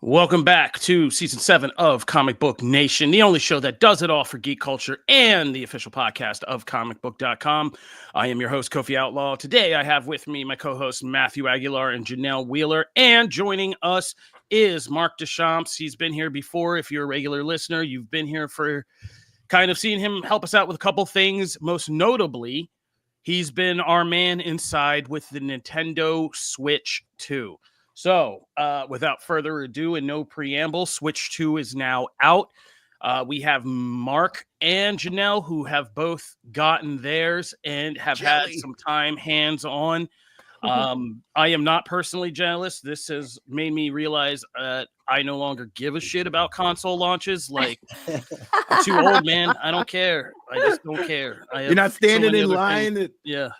Welcome back to season 7 of Comic Book Nation, the only show that does it all for geek culture and the official podcast of comicbook.com. I am your host, Kofi Outlaw. Today I have with me my co-hosts Matthew Aguilar and Janelle Wheeler, and joining us is Mark Deschamps. He's been here before. If you're a regular listener, you've been here for kind of seeing him help us out with a couple things. Most notably, he's been our man inside with the Nintendo Switch 2. So, without further ado and no preamble, Switch 2 is now out. We have Mark and Janelle who have both gotten theirs and have had some time hands-on. I am not personally jealous. This has made me realize I no longer give a shit about console launches. Like, I'm too old, man. I don't care. I just don't care. You're not standing in line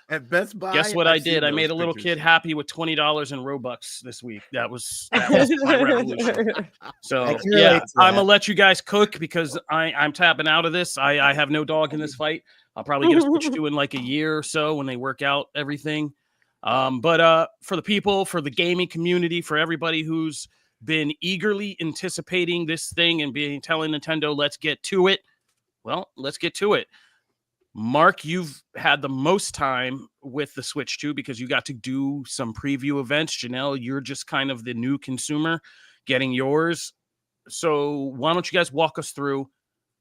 at Best Buy. Guess what I did? I made a little kid happy with $20 in Robux this week. That was my revolution. So, yeah, I'm going to let you guys cook because I'm tapping out of this. I have no dog in this fight. I'll probably get a Switch 2 in like a year or so when they work out everything. But for the people, for the gaming community, for everybody who's been eagerly anticipating this thing and telling Nintendo, let's get to it. Well, let's get to it. Mark, you've had the most time with the Switch 2 because you got to do some preview events. Janelle, you're just kind of the new consumer getting yours. So why don't you guys walk us through,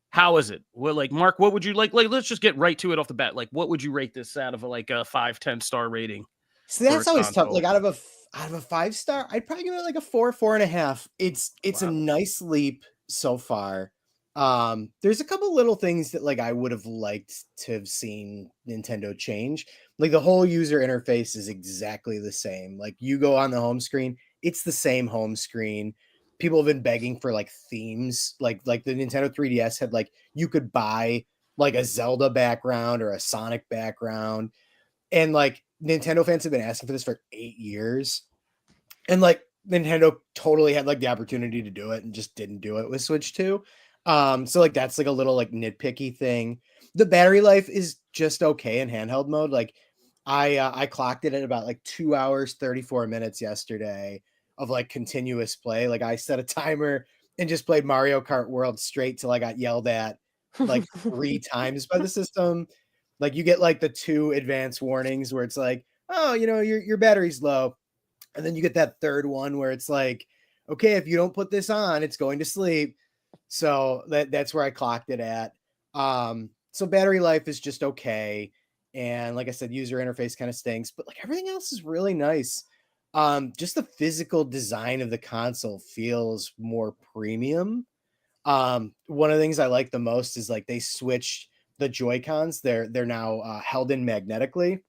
how is it? Well, like, Mark, what would you like? Let's just get right to it off the bat. Like, what would you rate this out of a 5-10 star rating? So that's always tough. Like out of a 5-star, I'd probably give it like a 4.5. It's wow. A nice leap so far. There's a couple little things that like I would have liked to have seen Nintendo change. Like the whole user interface is exactly the same. Like you go on the home screen, it's the same home screen. People have been begging for like themes. Like the Nintendo 3DS had like you could buy like a Zelda background or a Sonic background, and like Nintendo fans have been asking for this for 8 years, and like Nintendo totally had like the opportunity to do it and just didn't do it with Switch 2. So like that's like a little like nitpicky thing. The battery life is just okay in handheld mode. Like I clocked it at about like 2 hours 34 minutes yesterday of like continuous play. Like I set a timer and just played Mario Kart World straight till I got yelled at like 3 times by the system. Like you get like the 2 advanced warnings where it's like, oh, you know, your battery's low. And then you get that third one where it's like, okay, if you don't put this on, it's going to sleep. So that's where I clocked it at. So battery life is just okay. And like I said, user interface kind of stinks, but like everything else is really nice. Just the physical design of the console feels more premium. One of the things I like the most is like they switched the Joy-Cons. They're now held in magnetically.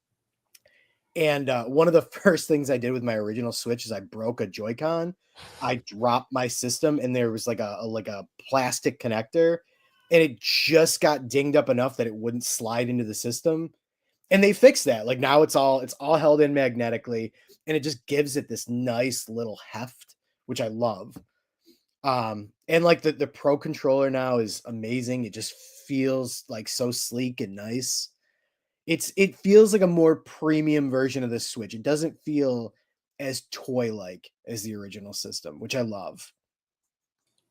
And one of the first things I did with my original Switch is I broke a Joy-Con. I dropped my system and there was like a plastic connector, and it just got dinged up enough that it wouldn't slide into the system. And they fixed that. Like now it's all held in magnetically, and it just gives it this nice little heft, which I love. And like the Pro controller now is amazing. It just feels like so sleek and nice. It feels like a more premium version of the Switch. It doesn't feel as toy-like as the original system, which I love.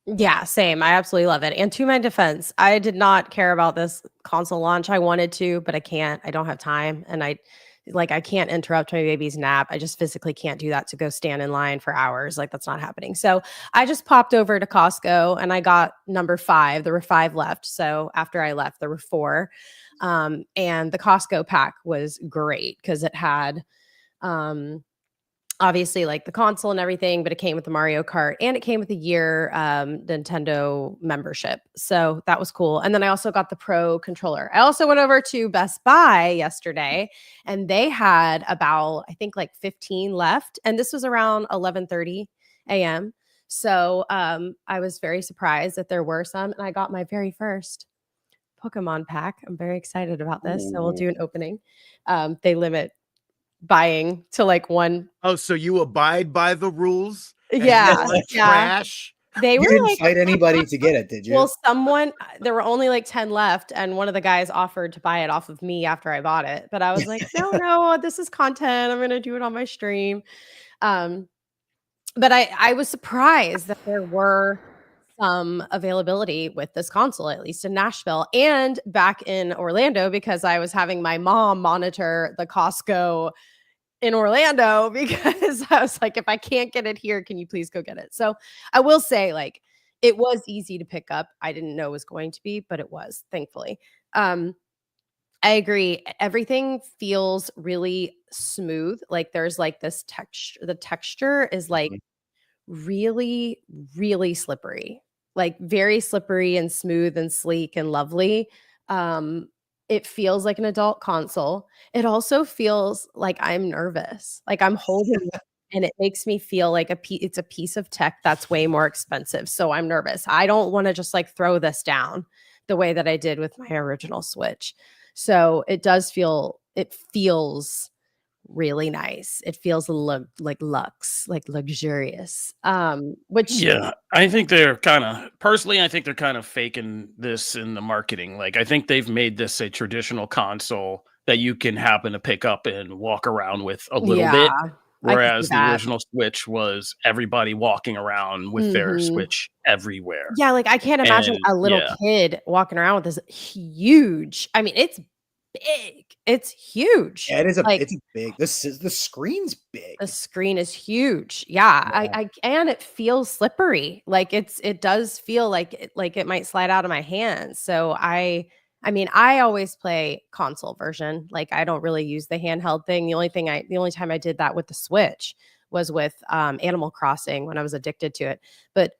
Yeah, same. I absolutely love it. And to my defense, I did not care about this console launch. I wanted to, but I can't. I don't have time. And I can't interrupt my baby's nap. I just physically can't do that to go stand in line for hours. Like that's not happening. So I just popped over to Costco and I got number 5. There were 5 left. So after I left, there were 4. And the Costco pack was great because it had obviously like the console and everything, but it came with the Mario Kart and it came with a year Nintendo membership. So that was cool. And then I also got the Pro controller. I also went over to Best Buy yesterday and they had about, I think like 15 left. And this was around 11:30 a.m. So I was very surprised that there were some, and I got my very first Pokemon pack. I'm very excited about this. Ooh. So we'll do an opening. They limit buying to like 1. Oh, so you abide by the rules? Yeah. Trash. They were didn't fight anybody to get it, did you? Well, there were only like 10 left, and one of the guys offered to buy it off of me after I bought it. But I was like, no, this is content. I'm gonna do it on my stream. But I was surprised that there were some availability with this console, at least in Nashville and back in Orlando, because I was having my mom monitor the Costco in Orlando because I was like, if I can't get it here, can you please go get it? So I will say, like, it was easy to pick up. I didn't know it was going to be, but it was, thankfully. I agree. Everything feels really smooth. Like there's like this texture. The texture is like really, really slippery, like very slippery and smooth and sleek and lovely. It feels like an adult console. It also feels like I'm nervous, like I'm holding it, and it makes me feel like it's a piece of tech that's way more expensive. So I'm nervous. I don't want to just like throw this down the way that I did with my original Switch. So it feels really nice. It feels like luxe, like luxurious. Which Yeah, I think they're personally, I think they're kind of faking this in the marketing. Like, I think they've made this a traditional console that you can happen to pick up and walk around with a little bit. I can see Whereas the that. original Switch was everybody walking around with their Switch everywhere. Yeah, like I can't imagine a little kid walking around with this huge. I mean, it's big. It's huge. Yeah, it is like, it's big. The screen's big. The screen is huge. Yeah. I and it feels slippery. Like it does feel like it might slide out of my hands. So I mean, I always play console version. Like I don't really use the handheld thing. The only time I did that with the Switch was with Animal Crossing when I was addicted to it. But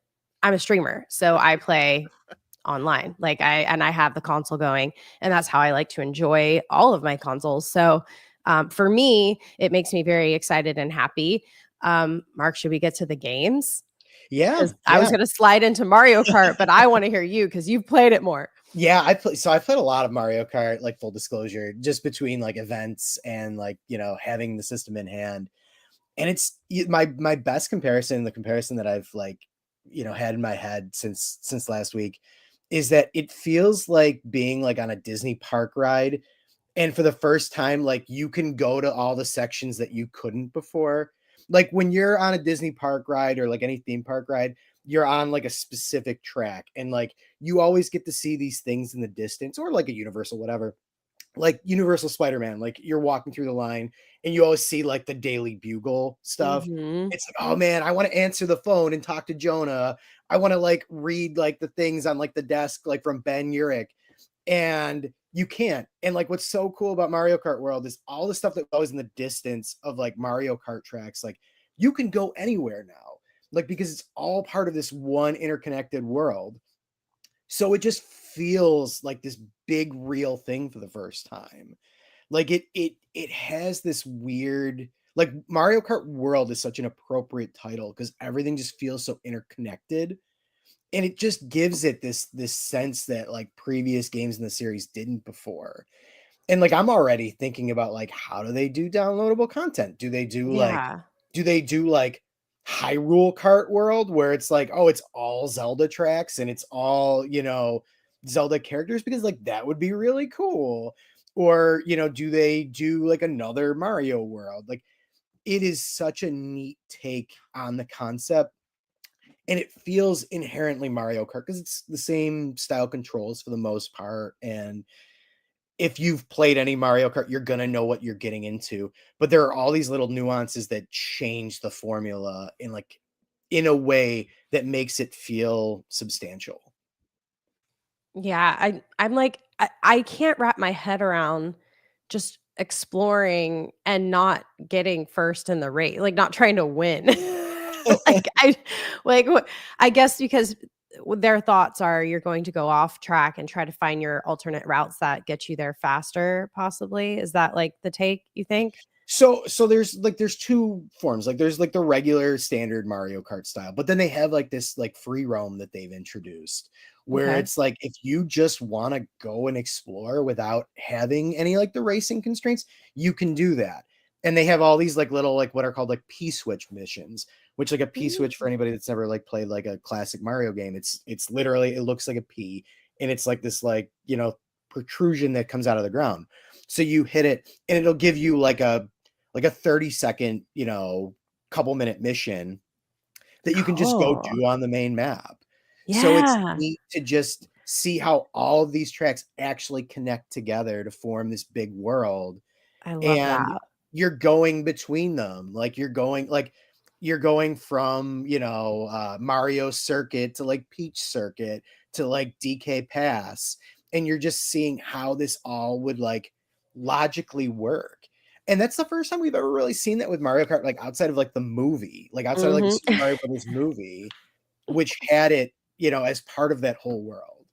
I'm a streamer, so I play online. Like I have the console going, and that's how I like to enjoy all of my consoles. So for me, it makes me very excited and happy. Mark, should we get to the games? Yeah. I was going to slide into Mario Kart, but I want to hear you because you've played it more. Yeah, I played a lot of Mario Kart, like full disclosure, just between like events and like, having the system in hand. And it's my best comparison, the comparison that I've like, had in my head since last week, is that it feels like being like on a Disney park ride. And for the first time, like you can go to all the sections that you couldn't before. Like when you're on a Disney park ride or like any theme park ride, you're on like a specific track and like you always get to see these things in the distance, or like a Universal, whatever, like Universal Spider-Man, like you're walking through the line and you always see like the Daily Bugle stuff. It's like, oh man, I want to answer the phone and talk to Jonah. I want to like read like the things on like the desk, like from Ben Urich. And you can't. And like what's so cool about Mario Kart World is all the stuff that goes in the distance of like Mario Kart tracks, like you can go anywhere now, like because it's all part of this one interconnected world. So it just feels like this big real thing for the first time. Like it has this weird, like Mario Kart World is such an appropriate title because everything just feels so interconnected. And it just gives it this sense that like previous games in the series didn't before. And like I'm already thinking about like how do they do downloadable content? Do they do like Hyrule Kart World where it's like, oh, it's all Zelda tracks and it's all, Zelda characters, because like that would be really cool. Or, do they do like another Mario World? Like it is such a neat take on the concept. And it feels inherently Mario Kart because it's the same style controls for the most part. And if you've played any Mario Kart, you're going to know what you're getting into. But there are all these little nuances that change the formula in a way that makes it feel substantial. Yeah, I'm like, I can't wrap my head around just exploring and not getting first in the race, like not trying to win. I guess because their thoughts are you're going to go off track and try to find your alternate routes that get you there faster, possibly. Is that like the take, you think? So there's two forms. Like there's like the regular standard Mario Kart style, but then they have like this like free roam that they've introduced where it's like if you just want to go and explore without having any like the racing constraints, you can do that. And they have all these like little like what are called like P-switch missions, which like a P-switch for anybody that's never like played like a classic Mario game, it's literally, it looks like a P and it's like this like, protrusion that comes out of the ground. So you hit it and it'll give you like a 30-second, couple minute mission. that you can just go do on the main map. Yeah. So it's neat to just see how all of these tracks actually connect together to form this big world. I love And that. you're going between them. Like you're going from, Mario Circuit to like Peach Circuit to like DK Pass. And you're just seeing how this all would like logically work. And that's the first time we've ever really seen that with Mario Kart, like outside of like the movie, like outside of like the Super Mario Brothers movie, which had it, as part of that whole world.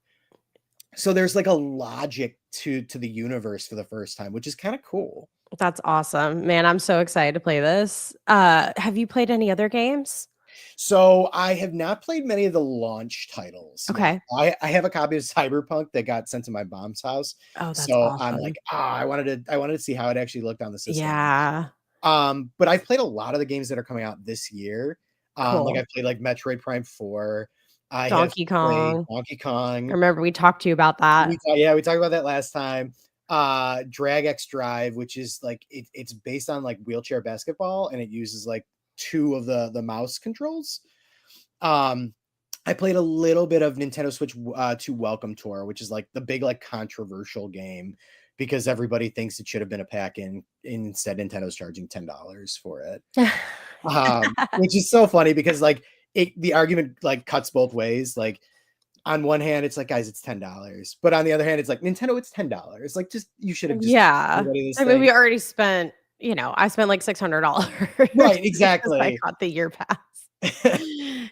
So there's like a logic to the universe for the first time, which is kind of cool. That's awesome, man. I'm so excited to play this. Have you played any other games? So I have not played many of the launch titles. Okay. I have a copy of Cyberpunk that got sent to my mom's house. Oh, that's so awesome. I'm like, I wanted to see how it actually looked on the system. Yeah. But I've played a lot of the games that are coming out this year. Cool. Like I played like Metroid Prime 4. Donkey Kong. I remember we talked to you about that. We talked about that last time. Drag X Drive, which is like it's based on like wheelchair basketball, and it uses like 2 of the mouse controls. I played a little bit of Nintendo Switch 2 Welcome Tour, which is like the big like controversial game because everybody thinks it should have been a pack-in. Instead, Nintendo's charging $10 for it, which is so funny because like the argument like cuts both ways. Like on one hand, it's like, guys, it's $10, but on the other hand, it's like Nintendo, it's $10. Like, just you should have just I mean, we already spent. I spent like $600. Right, exactly. I got the year pass.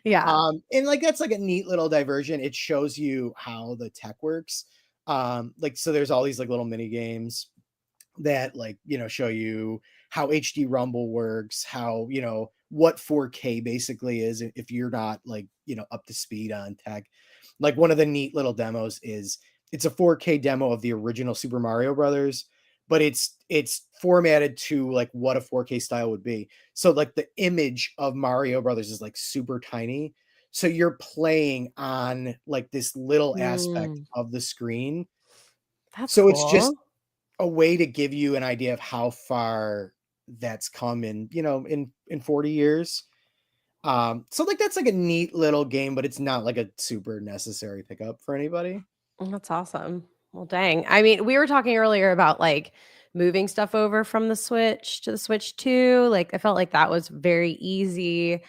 Yeah. And like that's like a neat little diversion. It shows you how the tech works. Like so there's all these like little mini games that like, show you how HD Rumble works, how, what 4K basically is if you're not like, up to speed on tech. Like one of the neat little demos is it's a 4K demo of the original Super Mario Brothers, but it's formatted to like what a 4K style would be. So like the image of Mario Brothers is like super tiny. So you're playing on like this little aspect of the screen. That's so cool. It's just a way to give you an idea of how far that's come in 40 years. So like that's like a neat little game, but it's not like a super necessary pickup for anybody. That's awesome. Well, dang. I mean, we were talking earlier about like moving stuff over from the Switch to the Switch 2. Like I felt like that was very easy.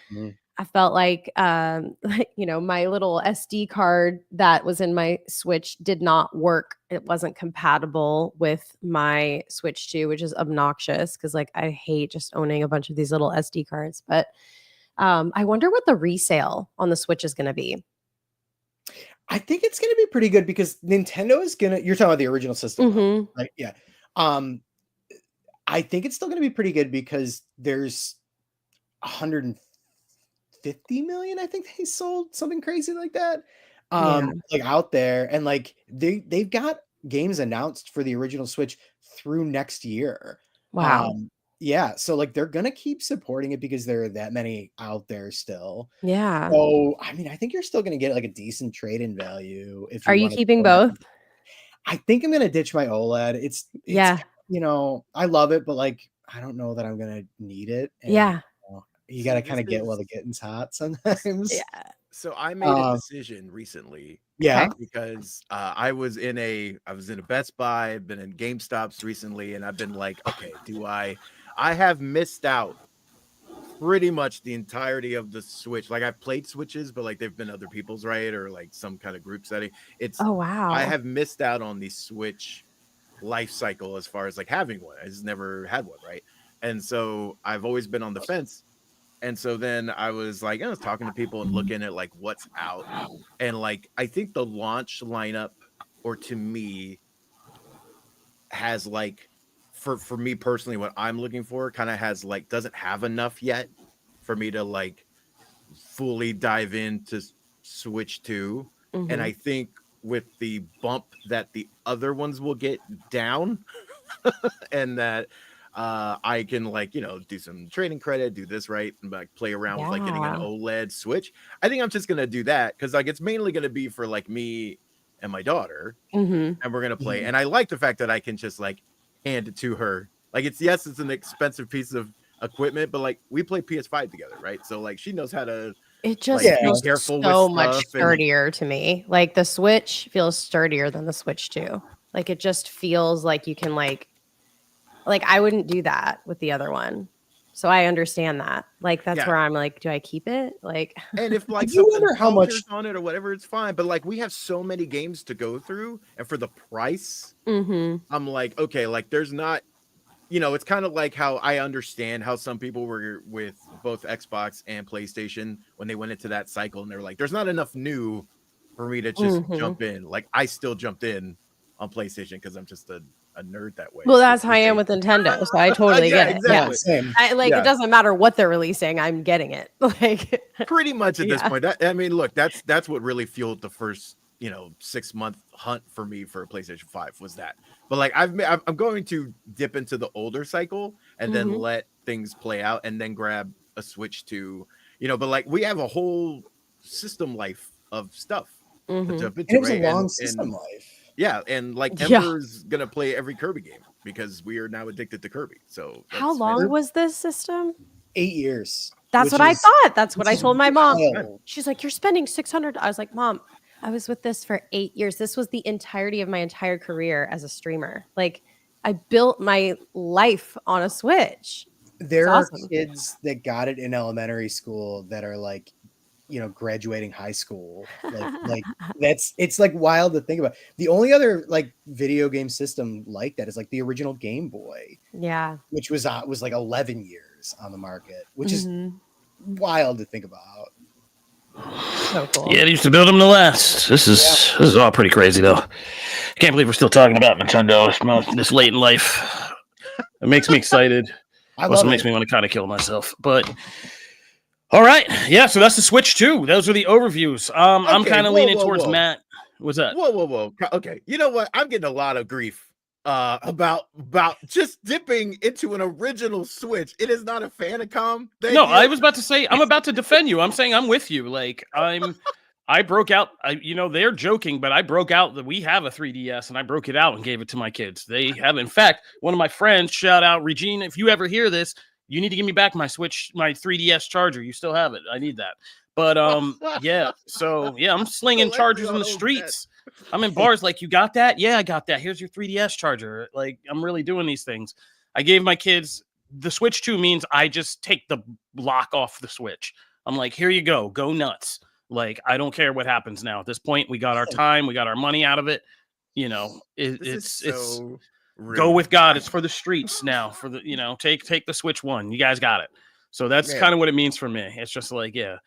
I felt like my little SD card that was in my Switch did not work. It wasn't compatible with my Switch 2, which is obnoxious because like I hate just owning a bunch of these little SD cards. But I wonder what the resale on the Switch is going to be. I think it's going to be pretty good because Nintendo is going to, you're talking about the original system, right? Yeah. I think it's still going to be pretty good because there's 150 million. I think they sold something crazy like that. Like out there, and like they've got games announced for the original Switch through next year. Wow. Yeah. So like they're going to keep supporting it because there are that many out there still. Yeah. So, I mean, I think you're still going to get like a decent trade-in value. Are you keeping both? I think I'm going to ditch my OLED. It's I love it, but like, I don't know that I'm going to need it. And, you got to kind of get while the getting's hot sometimes. Yeah. So I made a decision recently. Yeah. Because I was in a Best Buy, I've been in GameStops recently, and I've been like, okay, I have missed out pretty much the entirety of the Switch. Like I've played Switches, but like they've been other people's, right? Or like some kind of group setting. I have missed out on the Switch life cycle as far as like having one. I just never had one, right? And so I've always been on the fence. And so then I was like, I was talking to people and looking at like what's out. And like, I think the launch lineup, or to me, has like, for me personally, what I'm looking for kind of has like, doesn't have enough yet for me to like fully dive into Switch 2. And I think with the bump that the other ones will get down and that I can like, do some trading credit, do this right, and like play around with like getting an OLED Switch. I think I'm just going to do that because like it's mainly going to be for like me and my daughter and we're going to play. And I like the fact that I can just like hand it to her. Like it's an expensive piece of equipment, but like we play PS5 together, right? So like she knows how to It just Like, be feels careful so with much stuff and- sturdier to me. Like the Switch feels sturdier than the Switch 2. Like it just feels like you can like I wouldn't do that with the other one. So I understand that. Like that's Yeah. where I'm like, do I keep it? Like And if like I do wonder something how much- falters on it or whatever, it's fine. But like we have so many games to go through, and for the price, mhm. I'm like, okay, like there's not, it's kind of like how I understand how some people were with both Xbox and PlayStation when they went into that cycle, and they're like, there's not enough new for me to just jump in. Like I still jumped in on PlayStation because I'm just a nerd that way. Well, that's how I am with Nintendo. So I totally Yeah, get it. exactly. Same. It doesn't matter what they're releasing, I'm getting it. Like Pretty much at this Yeah. point. I mean, look, that's what really fueled the first 6-month hunt for me for a PlayStation 5 was that. But like I'm going to dip into the older cycle and then let things play out and then grab a Switch to but like we have a whole system life of stuff to jump into. And it was right? a long And system life. yeah, and like Yeah. Ember's gonna play every Kirby game because we are now addicted to Kirby. So how that's long fantastic. was this system? 8 years. That's which what I is- thought. That's what I which is told my mom. wild. She's like, you're spending 600. I was like, Mom, I was with this for 8 years. This was the entirety of my entire career as a streamer. Like I built my life on a Switch. There It's are awesome. kids that got it in elementary school that are like, graduating high school. Like it's like wild to think about. The only other like video game system like that is like the original Game Boy, Yeah. which was like 11 years on the market, which is Mhm. wild to think about. So cool. Yeah, they used to build them to last. This is all pretty crazy, though. I can't believe we're still talking about Nintendo this late in life. It makes me excited. I Also love makes it. me want to kind of kill myself. But all right, yeah. So that's the Switch 2. Those are the overviews. I'm Okay, kind of whoa, leaning whoa, towards whoa. Matt. What's that? Whoa. Okay. You know what? I'm getting a lot of grief about just dipping into an original Switch. It is not a Famicom. Thank No, you. I was about to say I'm about to defend you. I'm saying I'm with you. Like I broke out. They're joking, but I broke out that we have a 3DS and I broke it out and gave it to my kids. They have, in fact, one of my friends, shout out Regina. If you ever hear this, you need to give me back my Switch, my 3DS charger. You still have it. I need that. But yeah. So yeah, I'm slinging Collecting chargers in on the old streets. I'm in bars like, you got that? Yeah, I got that. Here's your 3DS charger. Like, I'm really doing these things. I gave my kids the Switch 2 means I just take the lock off the Switch. I'm like, here you go. Go nuts. Like, I don't care what happens now. At this point, we got our time, we got our money out of it. It's go with God. It's for the streets now. For the take the Switch 1. You guys got it. So that's kind of what it means for me. It's just like, yeah.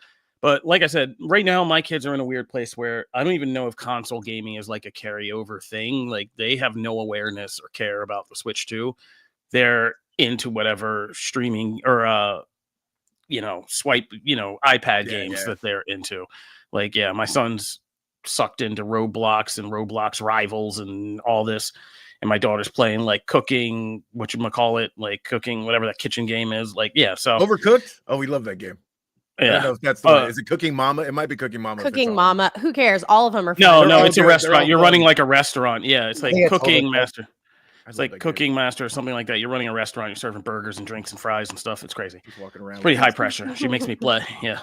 But like I said, right now my kids are in a weird place where I don't even know if console gaming is like a carryover thing. Like they have no awareness or care about the Switch 2. They're into whatever streaming or swipe, iPad games that they're into. Like, yeah, my son's sucked into Roblox and Roblox Rivals and all this. And my daughter's playing like cooking, cooking, whatever that kitchen game is. Like, yeah. So Overcooked? Oh, we love that game. yeah. I don't know if that's the one. Is it Cooking Mama? It might be Cooking Mama. Cooking Mama. Who cares? All of them are fun. No, They're all it's a good. They're restaurant. all You're fun. running like a restaurant. Yeah, it's like Yeah, Cooking totally. Master. It's like Cooking Master or something like that. You're running a restaurant. You're serving burgers and drinks and fries and stuff. It's crazy. Just walking around. It's pretty high pressure. She makes me play. Yeah.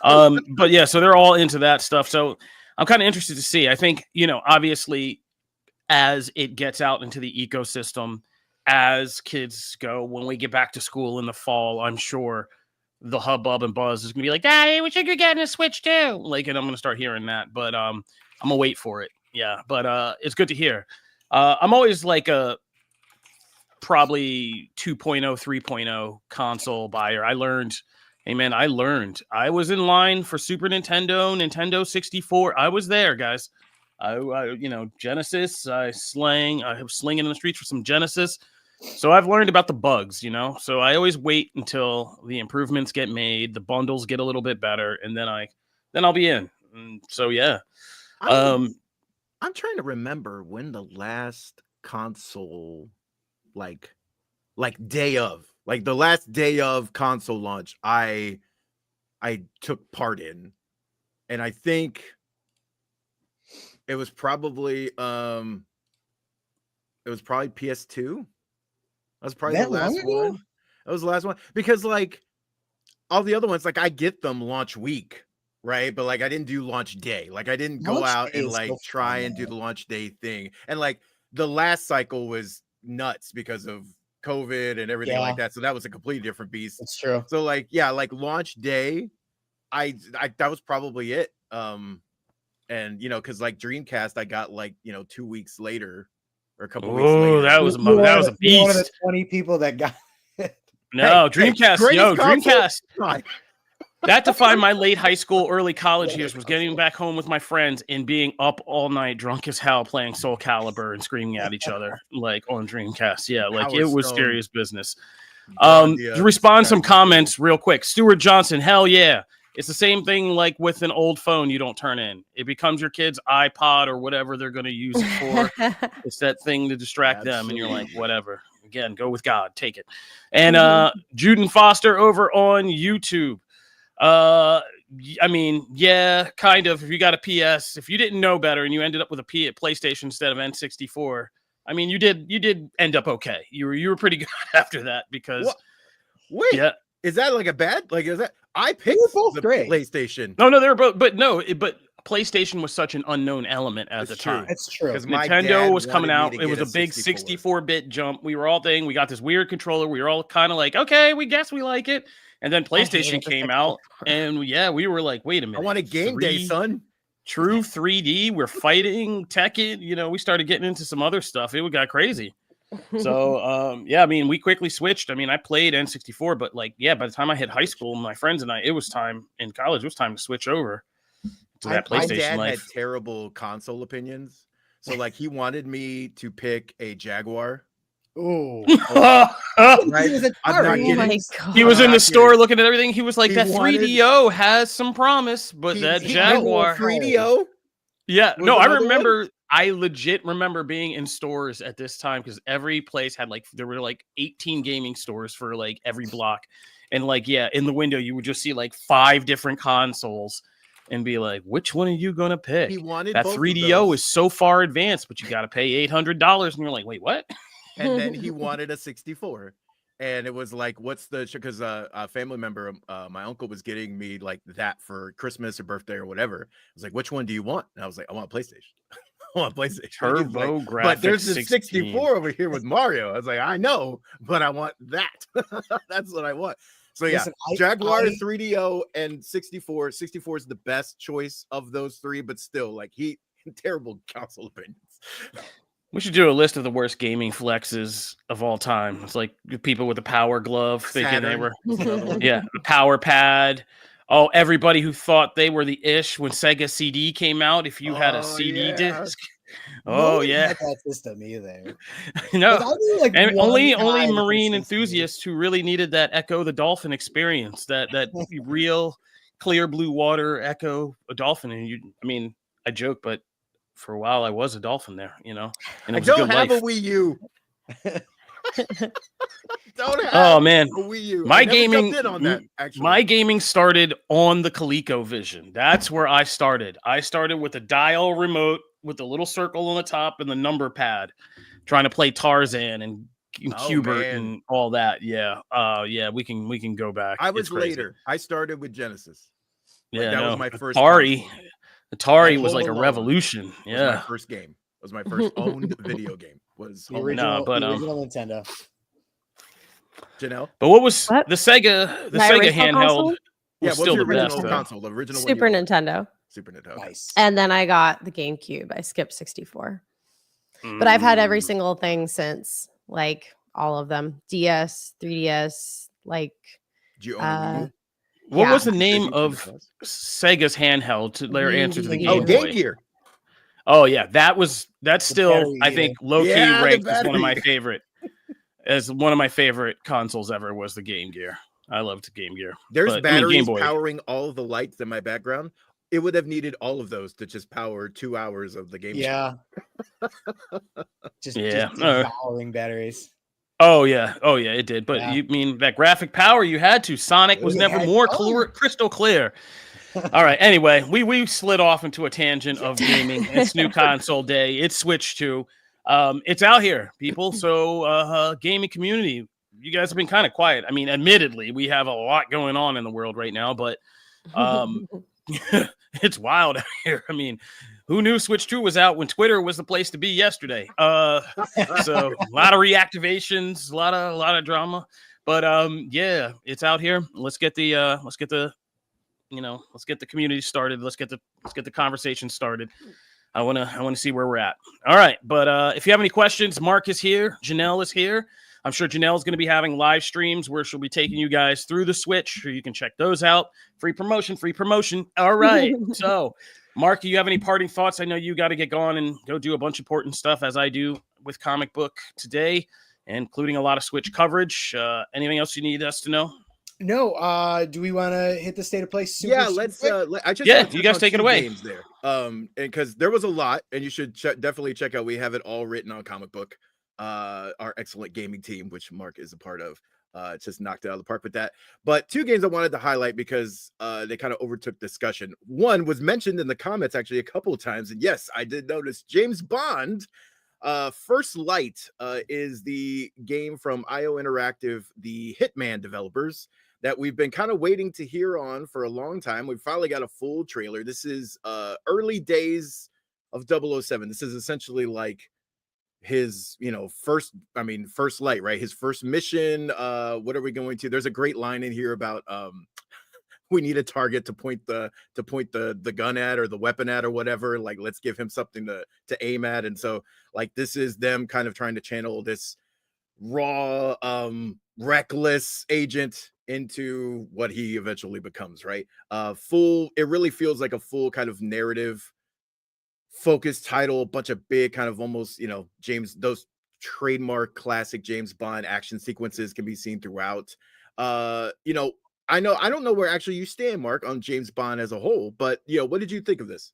But yeah, so they're all into that stuff. So I'm kind of interested to see. I think, obviously, as it gets out into the ecosystem, as kids go, when we get back to school in the fall, I'm sure the hubbub and buzz is gonna be like, "Hey, we should get getting a Switch too." Like, and I'm gonna start hearing that. But I'm gonna wait for it. Yeah. But it's good to hear. I'm always like a probably 2.0, 3.0 console buyer. I learned. I was in line for Super Nintendo, Nintendo 64. I was there, guys. Genesis. I was slinging in the streets for some Genesis. So I've learned about the bugs, So I always wait until the improvements get made, the bundles get a little bit better, and then I'll be in. And so yeah. I'm trying to remember when the last console, like day of, like the last day of console launch, I took part in, and I think it was probably PS2. That was probably That the last long ago? one. That was the last one because like all the other ones, like I get them launch week, right? But like I didn't do launch day. Like I didn't go Launch out day and is like so try fun, and do man. the launch day thing. And like the last cycle was nuts because of COVID and everything like Yeah. that. So that was a completely different beast. It's true. So like yeah, like launch day, I that was probably it. And you know, because like Dreamcast, I got like 2 weeks later or a couple weeks Oh, later. that was You're that was a you're one of the beast. 20 people that got it. No, Hey, Dreamcast, greatest console? Dreamcast. God. That defined my late high school, early college Yeah, years. Was getting back home with my friends and being up all night, drunk as hell, playing Soul Calibur and screaming at each other like on Dreamcast. Yeah, like Power it was Stone, serious business. Grandia, To respond some Skyrim. comments real quick. Stuart Johnson, hell yeah. It's the same thing like with an old phone you don't turn in. It becomes your kid's iPod or whatever they're going to use it for. It's that thing to distract them, and you're like, whatever. Again, go with God, take it. And Juden Foster over on YouTube. I mean, yeah, kind of. If you got a PS, if you didn't know better and you ended up with a PlayStation instead of N64, I mean, you did end up okay. You were pretty good after that because Wait, yeah. Is that like a bad? Like, is that I picked both the great. PlayStation? No, they were both, but PlayStation was such an unknown element at the time. It's true. Because my Nintendo dad was coming wanted me out. to It was get a big 64. 64-bit jump. We were all thinking we got this weird controller. We were all kind of like, okay, we guess we like it. And then PlayStation came out, and yeah, we were like, wait a minute. I want a game day, son. True 3D. We're fighting Tekken. We started getting into some other stuff. It got crazy. So, yeah, I mean, we quickly switched. I mean, I played N64, but like, yeah, by the time I hit high school, my friends and I, it was time in college. It was time to switch over to that My PlayStation dad life. had terrible console opinions, so like he wanted me to pick a Jaguar. Ooh. Right? He was a I'm not tart. kidding. my God. He was in the Not store kidding. looking at everything. He was like, He that wanted- 3DO has some promise, but that Jaguar. 3DO. Yeah, was no, I another one? remember. I legit remember being in stores at this time because every place had there were 18 gaming stores for like every block, and like yeah, in the window you would just see like 5 different consoles, and be like, which one are you gonna pick? He wanted That both of 3DO those. is so far advanced, but you got to pay $800, and you're like, wait, what? And then he wanted a 64. And it was like, what's the, because a family member, my uncle was getting me like that for Christmas or birthday or whatever. I was like, which one do you want? And I was like, I want a PlayStation. I want a PlayStation. He's Turbo like, graphics. but there's the 16. 64 over here with Mario. I was like, I know, but I want that. That's what I want. So yeah, Listen, Jaguar, 3DO, and 64. 64 is the best choice of those 3, but still, like terrible console opinions. We should do a list of the worst gaming flexes of all time. It's like people with a power glove thinking they Saturn were, was another one. yeah, the power pad. Oh, everybody who thought they were the ish when Sega CD came out. If you had a CD disc, No one yeah, had that system either. no, 'Cause I knew, like, and one only guy marine with a CD. enthusiasts who really needed that Echo the Dolphin experience, that real clear blue water Echo a dolphin. And I mean, I joke, but for a while I was a dolphin there, and it I was don't a good have life. a Wii U. Don't have Oh man, a Wii U. my I never gaming, jumped in on that, actually. my gaming started on the ColecoVision. That's where I started. I started with a dial remote with a little circle on the top and the number pad, trying to play Tarzan and Qbert man. and all that. Yeah, yeah, we can go back. I was It's crazy. later. I started with Genesis. Like, Yeah, that no. was my first Atari. console. Atari And was Home like a Alone revolution. Was my Yeah, first game. It was my first owned video game. Was The Home original, Alone. but, the original Nintendo. Janelle? but what was What? the Sega? The My Sega original handheld console? was Yeah, what's still your the original best. though. console? The original one Super you owned. Nintendo. Super Nintendo. Okay. Nice. And then I got the GameCube. I skipped 64. But I've had every single thing since, like all of them. DS, 3DS, like Did you own a Wii U? What Yeah. was the name Disney of Plus? Sega's handheld to their answer to the Game Oh, Game Boy. Boy? Game Gear. Oh yeah, that's still battery I think low key Yeah, the ranked as one of my battery. favorite. As one of my favorite consoles ever was the Game Gear. I loved Game Gear. There's But, I mean, Game batteries Boy. powering all of the lights in my background. It would have needed all of those to just power 2 hours of the game. Yeah. just Yeah. devouring batteries. Oh yeah, it did. But Yeah. you mean that graphic power you had to? Sonic was You never had more color. crystal clear. All right. Anyway, we slid off into a tangent of gaming. It's new console day. It's Switch 2. It's out here, people. So gaming community, you guys have been kind of quiet. I mean, admittedly, we have a lot going on in the world right now, but It's wild out here. I mean, who knew Switch 2 was out when Twitter was the place to be yesterday? So a lot of reactivations, a lot of drama. But yeah, it's out here. Let's get the community started. Let's get the conversation started. I wanna see where we're at. All right, but if you have any questions, Mark is here, Janelle is here. I'm sure Janelle is going to be having live streams where she'll be taking you guys through the Switch, so you can check those out. Free promotion. All right. So, Mark, do you have any parting thoughts? I know you got to get going and go do a bunch of important stuff, as I do with Comic Book today, including a lot of Switch coverage. Anything else you need us to know? No. Do we want to hit the state of play? Let's. I just you guys take it away. Games there. And because there was a lot, and you should definitely check out. We have it all written on Comic Book. Our excellent gaming team, which Mark is a part of, just knocked it out of the park with that. But 2 games I wanted to highlight because they kind of overtook discussion. One was mentioned in the comments actually a couple of times, and yes, I did notice James Bond. First Light is the game from IO Interactive, the Hitman developers, that we've been kind of waiting to hear on for a long time. We finally got a full trailer. This is early days of 007. This is essentially like his first light, right? His first mission. What are we going to? There's a great line in here about we need a target to point the gun at, or the weapon at, or whatever. Like, let's give him something to aim at. And so, like, this is them kind of trying to channel this raw reckless agent into what he eventually becomes, right? It really feels like a full kind of narrative focused title, a bunch of big kind of almost, those trademark classic James Bond action sequences can be seen throughout. I don't know where actually you stand, Mark, on James Bond as a whole, but what did you think of this?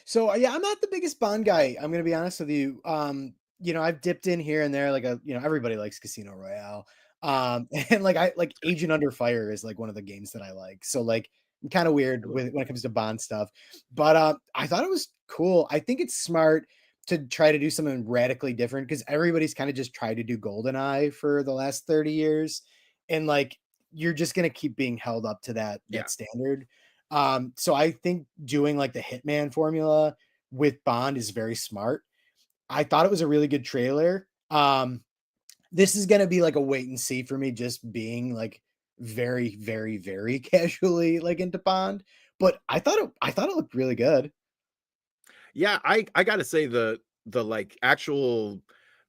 So yeah, I'm not the biggest Bond guy. I'm gonna be honest with you. I've dipped in here and there, like everybody likes Casino Royale. And like Agent Under Fire is like one of the games that I like. So like I'm kind of weird when it comes to Bond stuff, but I thought it was cool. I think it's smart to try to do something radically different because everybody's kind of just tried to do GoldenEye for the last 30 years, and like you're just gonna keep being held up to that standard. So I think doing like the Hitman formula with Bond is very smart. I thought it was a really good trailer. This is gonna be like a wait and see for me, just being like very, very, very casually like into Bond. But I thought it looked really good. Yeah, I gotta say the like actual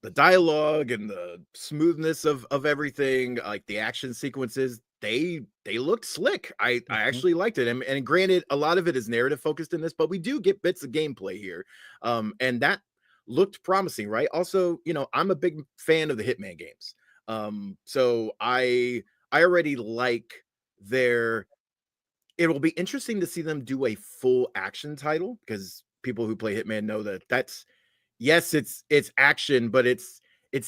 the dialogue and the smoothness of everything, like the action sequences, they looked slick. I actually liked it. And granted, a lot of it is narrative focused in this, but we do get bits of gameplay here. And that looked promising, right? Also, I'm a big fan of the Hitman games. So I already like their. It will be interesting to see them do a full action title, because people who play Hitman know that's yes, it's action, but it's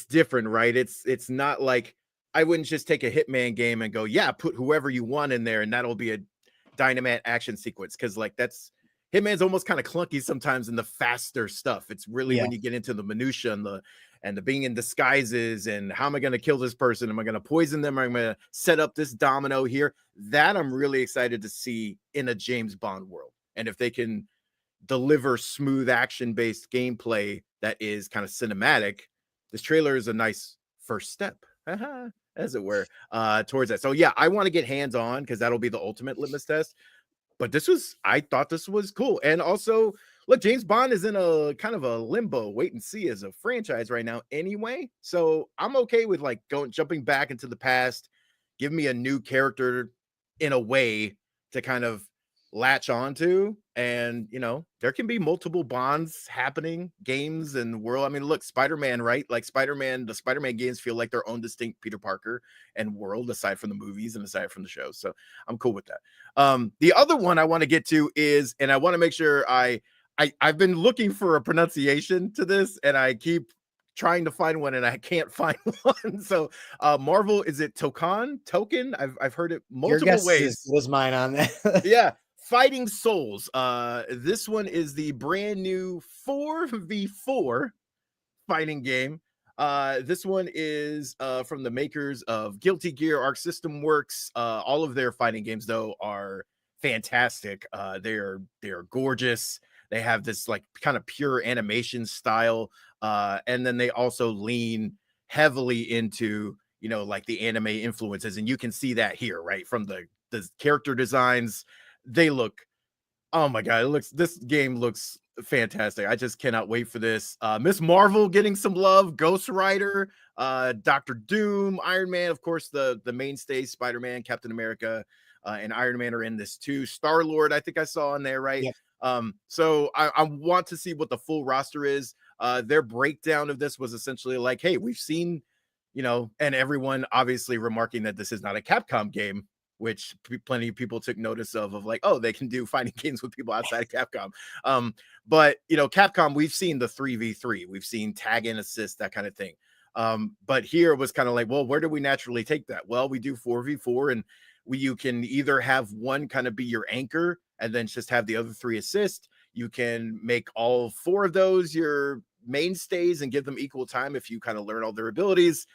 different, right? It's not like, I wouldn't just take a Hitman game and go, yeah, put whoever you want in there and that'll be a dynamite action sequence, because like Hitman's almost kind of clunky sometimes in the faster stuff. It's really when you get into the minutia and the being in disguises and how am I going to kill this person? Am I going to poison them? Am I going to set up this domino here? That I'm really excited to see in a James Bond world. And if they can deliver smooth action-based gameplay that is kind of cinematic, this trailer is a nice first step, as it were, towards that. So yeah, I want to get hands-on because that'll be the ultimate litmus test. But I thought this was cool. And also, look, James Bond is in a kind of a limbo, wait and see, as a franchise right now anyway. So I'm okay with like jumping back into the past, give me a new character in a way to kind of latch onto. And there can be multiple Bonds happening, games and world. I mean, look, Spider-Man, right? Like the Spider-Man games feel like their own distinct Peter Parker and world, aside from the movies and aside from the shows. So I'm cool with that. The other one I want to get to is, and I want to make sure I've been looking for a pronunciation to this, and I keep trying to find one and I can't find one. So Marvel, is it Token? I've heard it multiple ways. Was mine on that? Yeah. Fighting Souls. This one is the brand new 4v4 fighting game. This one is from the makers of Guilty Gear, Arc System Works. All of their fighting games, though, are fantastic. They're gorgeous. They have this like kind of pure animation style, and then they also lean heavily into, you know, like the anime influences, and you can see that here, right? From the character designs, they look, oh my god, this game looks fantastic. I just cannot wait for this. Miss Marvel getting some love, Ghost Rider, Doctor Doom, Iron Man, of course, the mainstay, Spider-Man, Captain America, and Iron Man are in this too. Star-Lord, I think I saw in there, right? Yep. So I want to see what the full roster is. Their breakdown of this was essentially like, hey, we've seen, you know, and everyone obviously remarking that this is not a Capcom game, which plenty of people took notice of like, oh, they can do fighting games with people outside of Capcom. But you know, Capcom, we've seen the 3v3, we've seen tag and assist, that kind of thing. But here it was kind of like, well, where do we naturally take that? Well, we do 4v4, and you can either have one kind of be your anchor and then just have the other 3 assist. You can make all 4 of those your mainstays and give them equal time if you kind of learn all their abilities.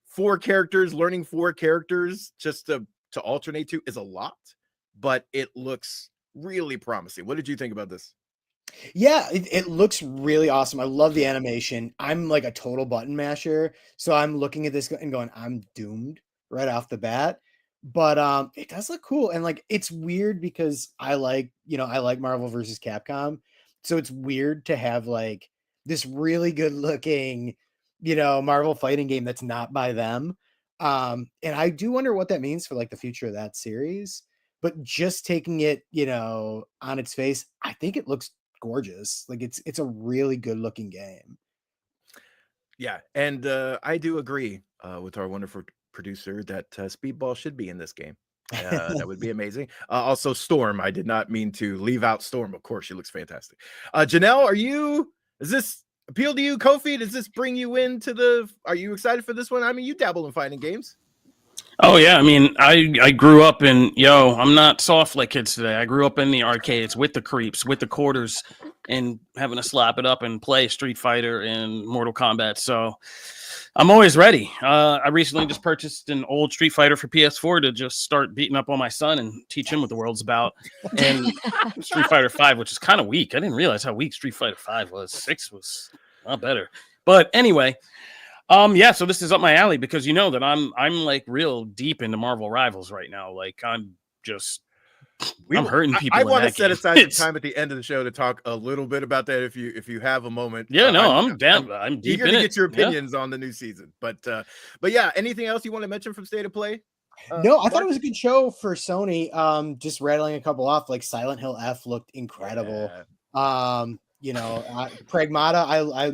4 characters, learning 4 characters just to alternate to is a lot, but it looks really promising. What did you think about this? Yeah, it looks really awesome. I love the animation. I'm like a total button masher, so I'm looking at this and going, I'm doomed right off the bat. But it does look cool, and like it's weird because I like Marvel versus Capcom, so it's weird to have like this really good looking, Marvel fighting game that's not by them. And I do wonder what that means for like the future of that series. But just taking it, on its face, I think it looks gorgeous. Like it's a really good looking game. Yeah, and I do agree with our wonderful producer that Speedball should be in this game. That would be amazing. Also, Storm. I did not mean to leave out Storm. Of course, she looks fantastic. Janelle, does this appeal to you? Kofi, does this bring you into are you excited for this one? I mean, you dabble in fighting games. Oh yeah, I mean, I grew up in, I'm not soft like kids today. I grew up in the arcades with the creeps, with the quarters, and having to slap it up and play Street Fighter and Mortal Kombat. So I'm always ready. I recently just purchased an old Street Fighter for PS4 to just start beating up on my son and teach him what the world's about. And Street Fighter 5, which is kind of weak. I didn't realize how weak Street Fighter 5 was. 6 was a lot better. But anyway, yeah, so this is up my alley because you know that I'm like real deep into Marvel Rivals right now. Like I'm hurting people. I want to set aside some time at the end of the show to talk a little bit about that if you have a moment. Yeah, I'm down. I'm deep eager in to it. get your opinions on the new season. But yeah, anything else you want to mention from State of Play? No, I thought it was a good show for Sony. Just rattling a couple off, like Silent Hill F looked incredible. Yeah. Pragmata,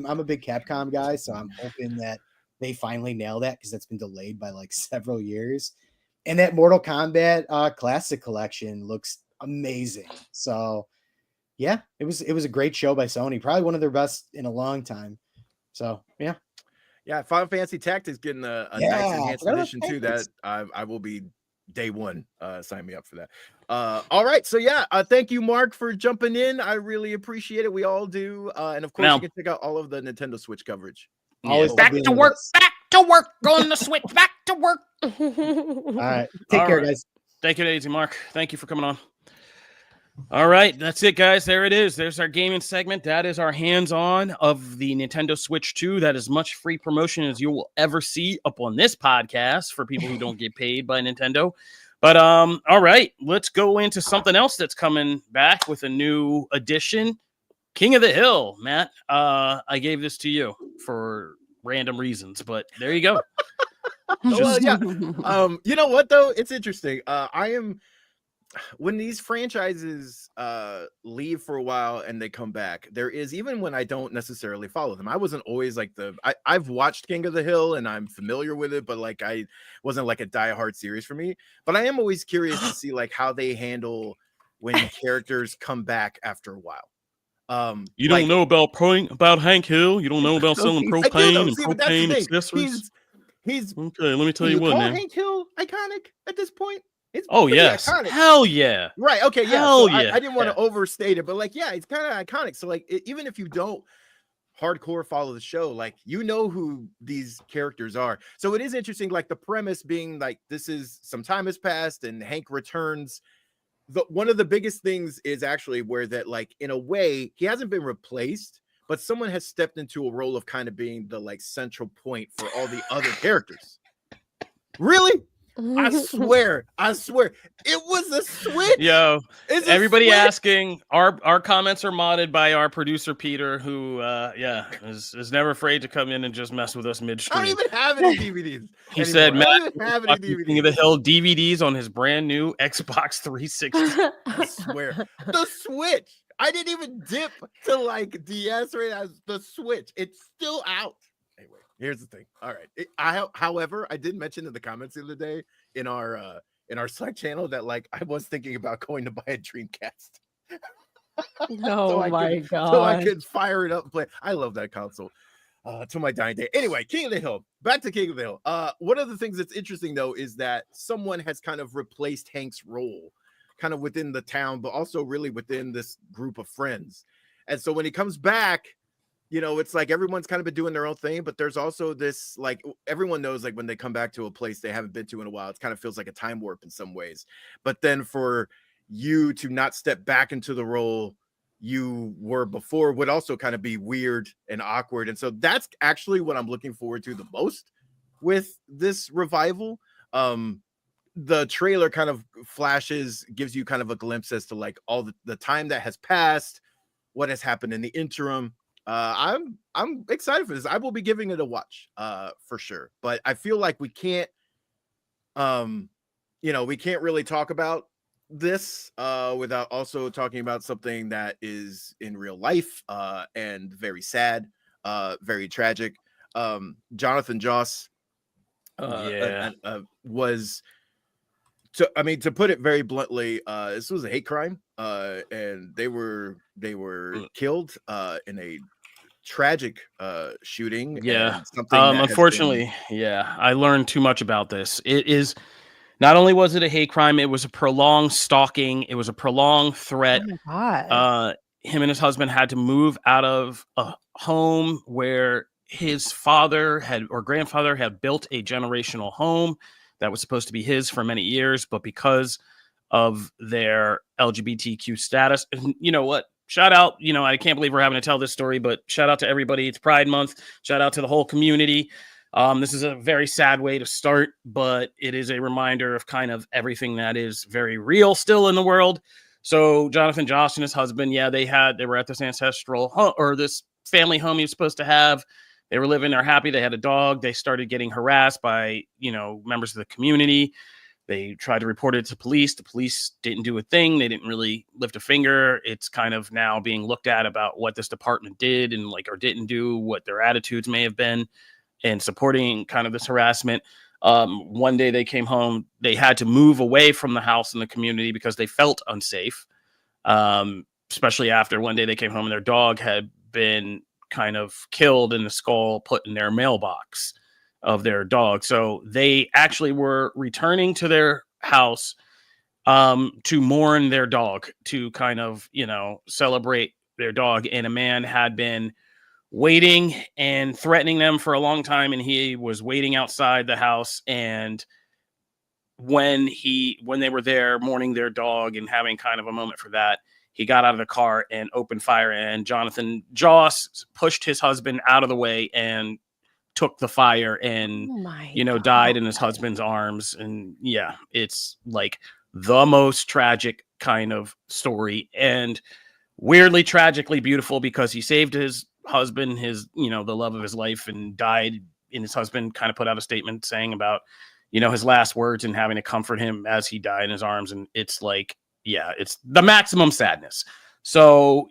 I'm a big Capcom guy, so I'm hoping that they finally nail that because that's been delayed by like several years. And that Mortal Kombat Classic Collection looks amazing. So yeah, it was a great show by Sony, probably one of their best in a long time. So yeah. Yeah, Final Fantasy Tactics getting a nice enhanced edition too. That I will be day one. Sign me up for that. All right, so yeah, thank you, Mark, for jumping in. I really appreciate it. We all do. And of course, you can check out all of the Nintendo Switch coverage. Always back to work on the Switch, back to work. All right, take care, guys. Thank you, Daisy Mark. Thank you for coming on. All right, that's it, guys. There it is. There's our gaming segment. That is our hands-on of the Nintendo Switch 2. That is as much free promotion as you will ever see up on this podcast for people who don't get paid by Nintendo. But all right, let's go into something else that's coming back with a new edition. King of the Hill, Matt. I gave this to you for random reasons, but there you go. Well, yeah. You know what though? It's interesting. When these franchises leave for a while and they come back, there is, even when I don't necessarily follow them, I wasn't always like I've watched King of the Hill and I'm familiar with it, but like I wasn't like a diehard series for me. But I am always curious to see like how they handle when characters come back after a while. You don't know about Hank Hill. You don't know about selling propane and propane accessories. He's okay. Let me tell you what, man. Hank Hill iconic at this point. It's yes, iconic. Hell yeah, right? Okay, yeah. Hell so yeah. I didn't want to overstate it, but like, yeah, it's kind of iconic. So like, even if you don't hardcore follow the show, like you know who these characters are. So it is interesting, like the premise being like this is some time has passed and Hank returns. one of the biggest things is actually where that, like, in a way, he hasn't been replaced, but someone has stepped into a role of kind of being the like central point for all the other characters. Really? I swear, it was a switch. Yo, It's everybody switch. asking. Our comments are modded by our producer Peter, who is never afraid to come in and just mess with us I midstream. don't even have any DVDs. He said, "Matt, I don't even have any DVDs. King of the Hill DVDs on his brand new Xbox 360." I swear, the Switch. I didn't even dip to like DS or as the Switch. It's still out. Anyway, here's the thing. All right. However, I did mention in the comments the other day in our Slack channel that like I was thinking about going to buy a Dreamcast. Oh my god! So I could fire it up and play. I love that console. To my dying day. Anyway, King of the Hill. Back to King of the Hill. One of the things that's interesting though is that someone has kind of replaced Hank's role, kind of within the town, but also really within this group of friends. And so when he comes back, you know, it's like everyone's kind of been doing their own thing, but there's also this, like, everyone knows, like, when they come back to a place they haven't been to in a while, it kind of feels like a time warp in some ways. But then for you to not step back into the role you were before would also kind of be weird and awkward. And so that's actually what I'm looking forward to the most with this revival. The trailer kind of gives you kind of a glimpse as to like all the time that has passed, what has happened in the interim. I'm excited for this. I will be giving it a watch for sure. But I feel like we can't we can't really talk about this without also talking about something that is in real life and very sad, very tragic. Jonathan Joss was, to put it very bluntly, this was a hate crime, and they were killed in a tragic shooting. Yeah. Something unfortunately, I learned too much about this. It is not only was it a hate crime, it was a prolonged stalking. It was a prolonged threat. Oh my god. Him and his husband had to move out of a home where his father or grandfather had built a generational home that was supposed to be his for many years, but because of their LGBTQ status, and you know what? Shout out, I can't believe we're having to tell this story, but shout out to everybody. It's Pride Month. Shout out to the whole community. This is a very sad way to start, but it is a reminder of kind of everything that is very real still in the world. So Jonathan Joss and his husband, they were at this ancestral or this family home he was supposed to have. They were living there happy. They had a dog. They started getting harassed by, members of the community. They tried to report it to police. The police didn't do a thing. They didn't really lift a finger. It's kind of now being looked at about what this department did and or didn't do, what their attitudes may have been in supporting kind of this harassment. One day they came home, they had to move away from the house in the community because they felt unsafe. Especially after one day they came home and their dog had been kind of killed in the skull put in their mailbox of their dog. So they actually were returning to their house to mourn their dog, to kind of, celebrate their dog. And a man had been waiting and threatening them for a long time, and he was waiting outside the house. And when they were there mourning their dog and having kind of a moment for that, he got out of the car and opened fire, and Jonathan Joss pushed his husband out of the way and took the fire and died in his husband's arms. And it's like the most tragic kind of story, and weirdly tragically beautiful, because he saved his husband, his the love of his life, and died. And his husband kind of put out a statement saying about his last words and having to comfort him as he died in his arms. And it's like, it's the maximum sadness. So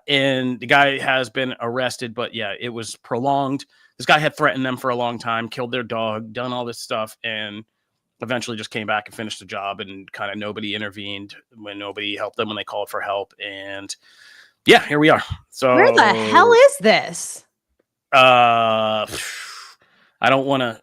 and the guy has been arrested, but it was prolonged. This guy had threatened them for a long time, killed their dog, done all this stuff, and eventually just came back and finished the job, and kind of nobody intervened when nobody helped them when they called for help. And here we are. So where the hell is this? I don't want to.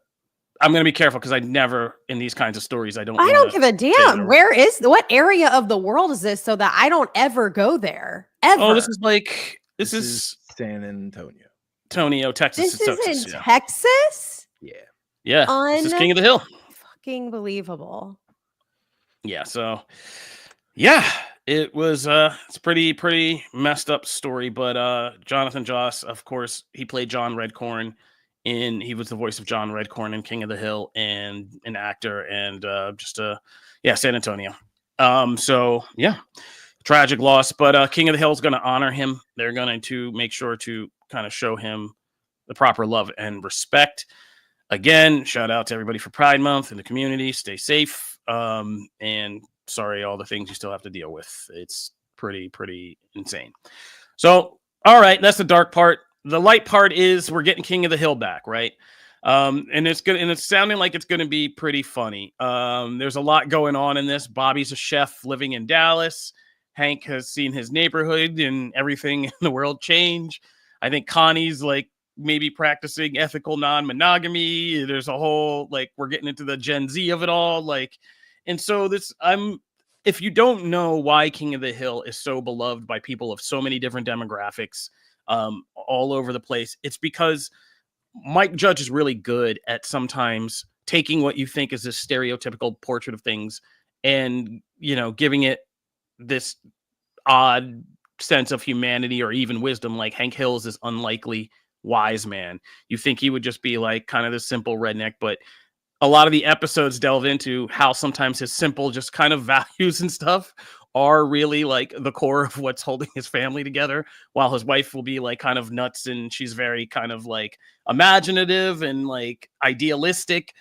I'm going to be careful because I never, in these kinds of stories, I don't give a damn. What area of the world is this, so that I don't ever go there ever? Oh, this is San Antonio, Texas. This is in Texas? Yeah. This is King of the Hill. Fucking believable. Yeah. So Yeah, it was it's pretty messed up story, but Jonathan Joss, of course, he played John Redcorn he was the voice of John Redcorn in King of the Hill, and an actor, and San Antonio. So yeah, tragic loss, but King of the Hill is going to honor him. They're going to make sure to kind of show him the proper love and respect. Again, shout out to everybody for Pride Month in the community. Stay safe. And sorry, all the things you still have to deal with. It's pretty insane. So, all right, that's the dark part. The light part is we're getting King of the Hill back, right? And it's good, and it's sounding like it's going to be pretty funny. There's a lot going on in this. Bobby's a chef living in Dallas. Hank has seen his neighborhood and everything in the world change. I think Connie's like maybe practicing ethical non-monogamy. There's a whole like we're getting into the Gen Z of it all, like, and so if you don't know why King of the Hill is so beloved by people of so many different demographics, all over the place, it's because Mike Judge is really good at sometimes taking what you think is this stereotypical portrait of things and, giving it this odd sense of humanity or even wisdom. Like Hank Hill is this unlikely wise man. You think he would just be like kind of this simple redneck, but a lot of the episodes delve into how sometimes his simple just kind of values and stuff are really like the core of what's holding his family together, while his wife will be like kind of nuts and she's very kind of like imaginative and like idealistic.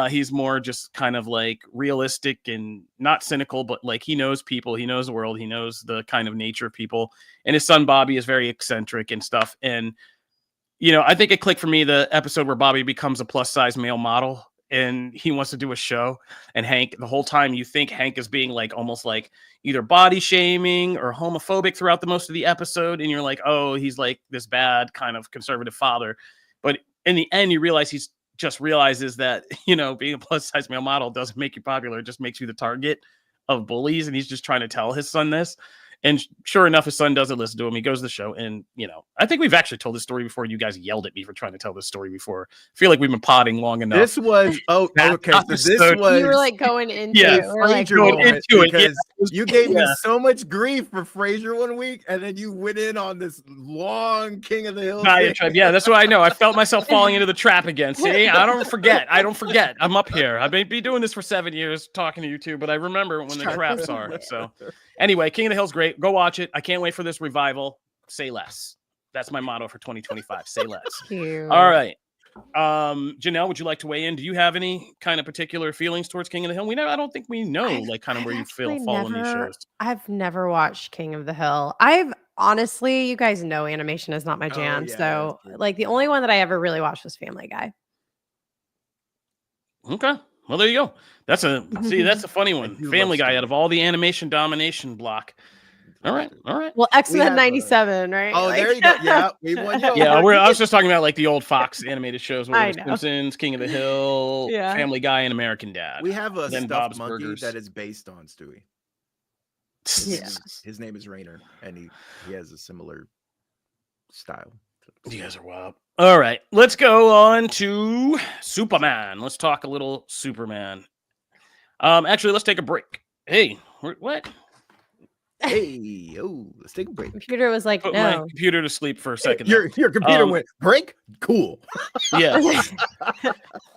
He's more just kind of like realistic and not cynical, but like he knows people, he knows the world, he knows the kind of nature of people. And his son Bobby is very eccentric and stuff. And I think it clicked for me the episode where Bobby becomes a plus size male model and he wants to do a show. And Hank, the whole time you think Hank is being like almost like either body shaming or homophobic throughout the most of the episode. And you're like, oh, he's like this bad kind of conservative father. But in the end, you realize he's just realizes that, being a plus size male model doesn't make you popular. It just makes you the target of bullies. And he's just trying to tell his son this. And sure enough, his son doesn't listen to him. He goes to the show. And, I think we've actually told this story before. You guys yelled at me for trying to tell this story before. I feel like we've been potting long enough. This was, okay. So this was. You were like going into Yeah, it. We're like, Frasier moment because Yeah. you gave me so much grief for Frasier one week, and then you went in on this long King of the Hill diatribe. Yeah, that's what I know. I felt myself falling into the trap again. See, I don't forget. I'm up here. I've been doing this for 7 years, talking to you two, but I remember when the traps are. So anyway, King of the Hill's great. Go watch it. I can't wait for this revival. Say less. That's my motto for 2025. Say less. Cute. All right. Janelle, would you like to weigh in? Do you have any kind of particular feelings towards King of the Hill? I don't think we know like kind of where you feel following these shows. I've never watched King of the Hill. I've honestly, you guys know animation is not my jam. So like the only one that I ever really watched was Family Guy. Okay. Well, there you go. That's a funny one. Family Guy out of all the animation domination block. All right. Well, X-Men 97, right? Oh, there you go. Yeah, we won. Yeah, I was just talking about like the old Fox animated shows, where Simpsons, King of the Hill, Family Guy, and American Dad. We have a then stuffed Bob's monkey Burgers. that is based on Stewie. His name is Rainer, and he has a similar style. You guys are wild. All right, let's go on to Superman. Let's talk a little Superman. Actually, let's take a break. Hey, what? Hey, let's take a break. Computer was like, Put no. my computer to sleep for a second. Your computer went break. Cool. Yeah.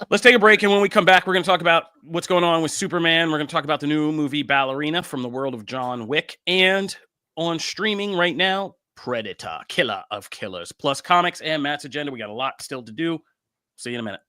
Let's take a break, and when we come back, we're going to talk about what's going on with Superman. We're going to talk about the new movie Ballerina from the world of John Wick, and on streaming right now, Predator, Killer of Killers, plus comics and Matt's agenda. We got a lot still to do. See you in a minute.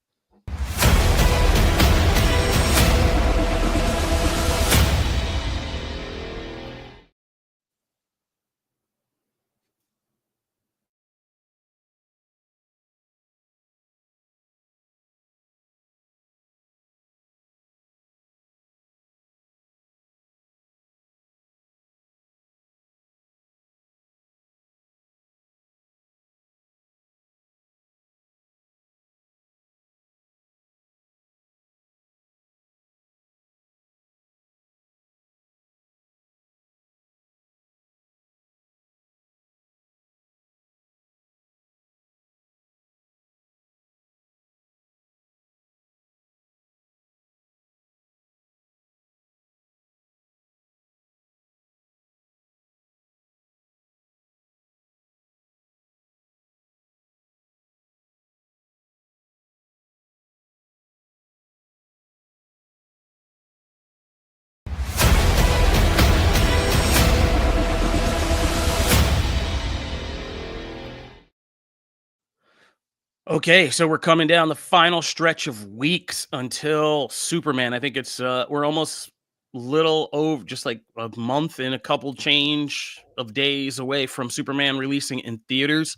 Okay, so we're coming down the final stretch of weeks until Superman. I think it's we're almost little over just like a month and a couple change of days away from Superman releasing in theaters.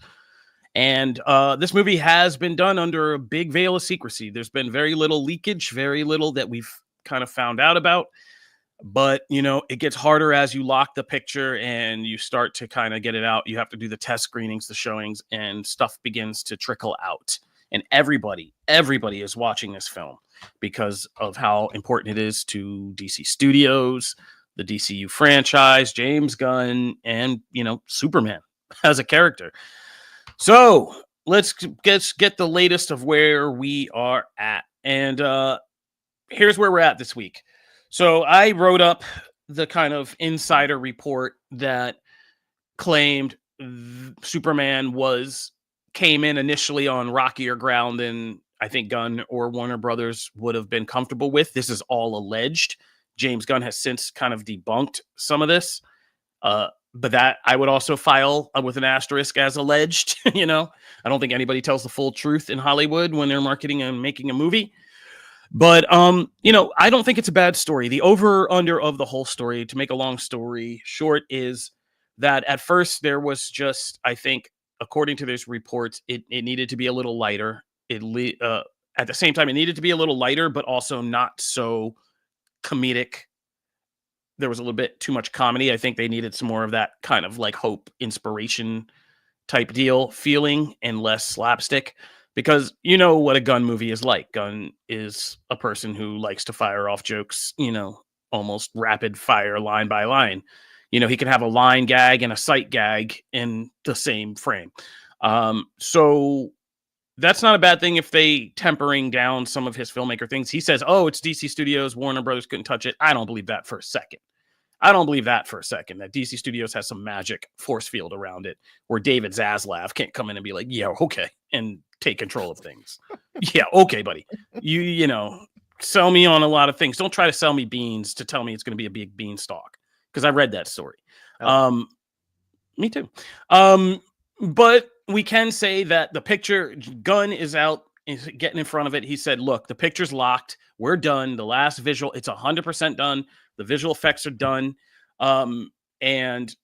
And this movie has been done under a big veil of secrecy. There's been very little leakage, very little that we've kind of found out about. But, you know, it gets harder as you lock the picture and you start to kind of get it out. You have to do the test screenings, the showings, and stuff begins to trickle out. And everybody is watching this film because of how important it is to DC Studios, the DCU franchise, James Gunn, and, you know, Superman as a character. So let's get the latest of where we are at. And here's where we're at this week. So I wrote up the kind of insider report that claimed Superman came in initially on rockier ground than I think Gunn or Warner Brothers would have been comfortable with. This is all alleged. James Gunn has since kind of debunked some of this. But that I would also file with an asterisk as alleged. You know, I don't think anybody tells the full truth in Hollywood when they're marketing and making a movie. But, you know, I don't think it's a bad story. The over-under of the whole story, to make a long story short, is that at first there was just, I think, according to this report, it needed to be a little lighter. At the same time, it needed to be a little lighter, but also not so comedic. There was a little bit too much comedy. I think they needed some more of that kind of like hope, inspiration type deal feeling and less slapstick. Because you know what a Gunn movie is like. Gunn is a person who likes to fire off jokes, you know, almost rapid fire line by line. You know, he can have a line gag and a sight gag in the same frame. So that's not a bad thing if they tempering down some of his filmmaker things. He says, oh, it's DC Studios. Warner Brothers couldn't touch it. I don't believe that for a second. That DC Studios has some magic force field around it where David Zaslav can't come in and be like, yeah, okay, and take control of things. Yeah, okay, buddy. You know, sell me on a lot of things. Don't try to sell me beans to tell me it's going to be a big beanstalk, because I read that story. Me too. But we can say that the picture, Gunn is getting in front of it. He said, look, the picture's locked. We're done. The last visual, it's 100% done. The visual effects are done. And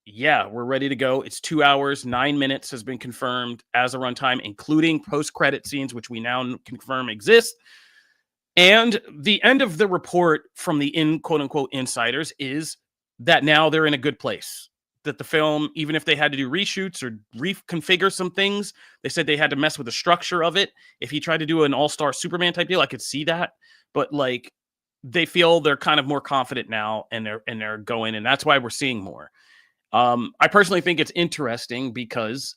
yeah, we're ready to go. It's 2 hours, 9 minutes has been confirmed as a runtime, including post-credit scenes, which we now confirm exist. And the end of the report from the quote unquote insiders is that now they're in a good place. That the film, even if they had to do reshoots or reconfigure some things, they said they had to mess with the structure of it. If he tried to do an all-star Superman type deal, I could see that. But like, they feel they're kind of more confident now, and they're going, and that's why we're seeing more. I personally think it's interesting because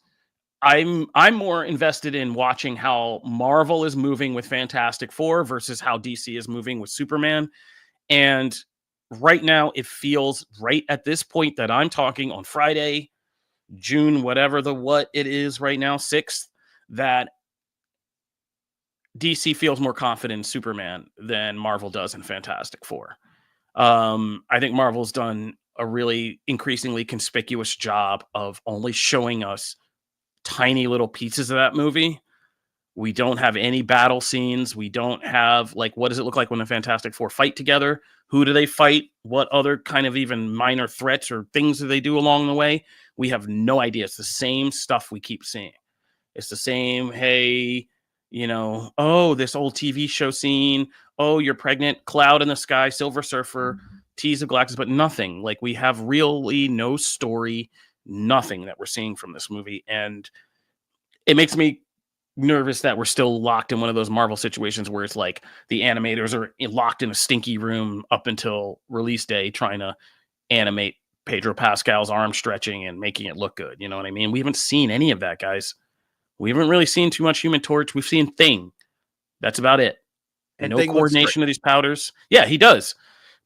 I'm more invested in watching how Marvel is moving with Fantastic Four versus how DC is moving with Superman. And right now, it feels right at this point that I'm talking on Friday, June, whatever what it is right now, 6th, that DC feels more confident in Superman than Marvel does in Fantastic Four. I think Marvel's done a really increasingly conspicuous job of only showing us tiny little pieces of that movie. We don't have any battle scenes. We don't have, like, what does it look like when the Fantastic Four fight together? Who do they fight? What other kind of even minor threats or things do they do along the way? We have no idea. It's the same stuff we keep seeing. It's the same, hey, you know, oh, this old TV show scene. Oh, you're pregnant, cloud in the sky, Silver Surfer, tease of Galactus, but nothing. Like, we have really no story, nothing that we're seeing from this movie. And it makes me nervous that we're still locked in one of those Marvel situations where it's like the animators are locked in a stinky room up until release day trying to animate Pedro Pascal's arm stretching and making it look good. You know what I mean? We haven't seen any of that, guys. We haven't really seen too much Human Torch. We've seen Thing. That's about it. And no coordination of these powders. Yeah, he does.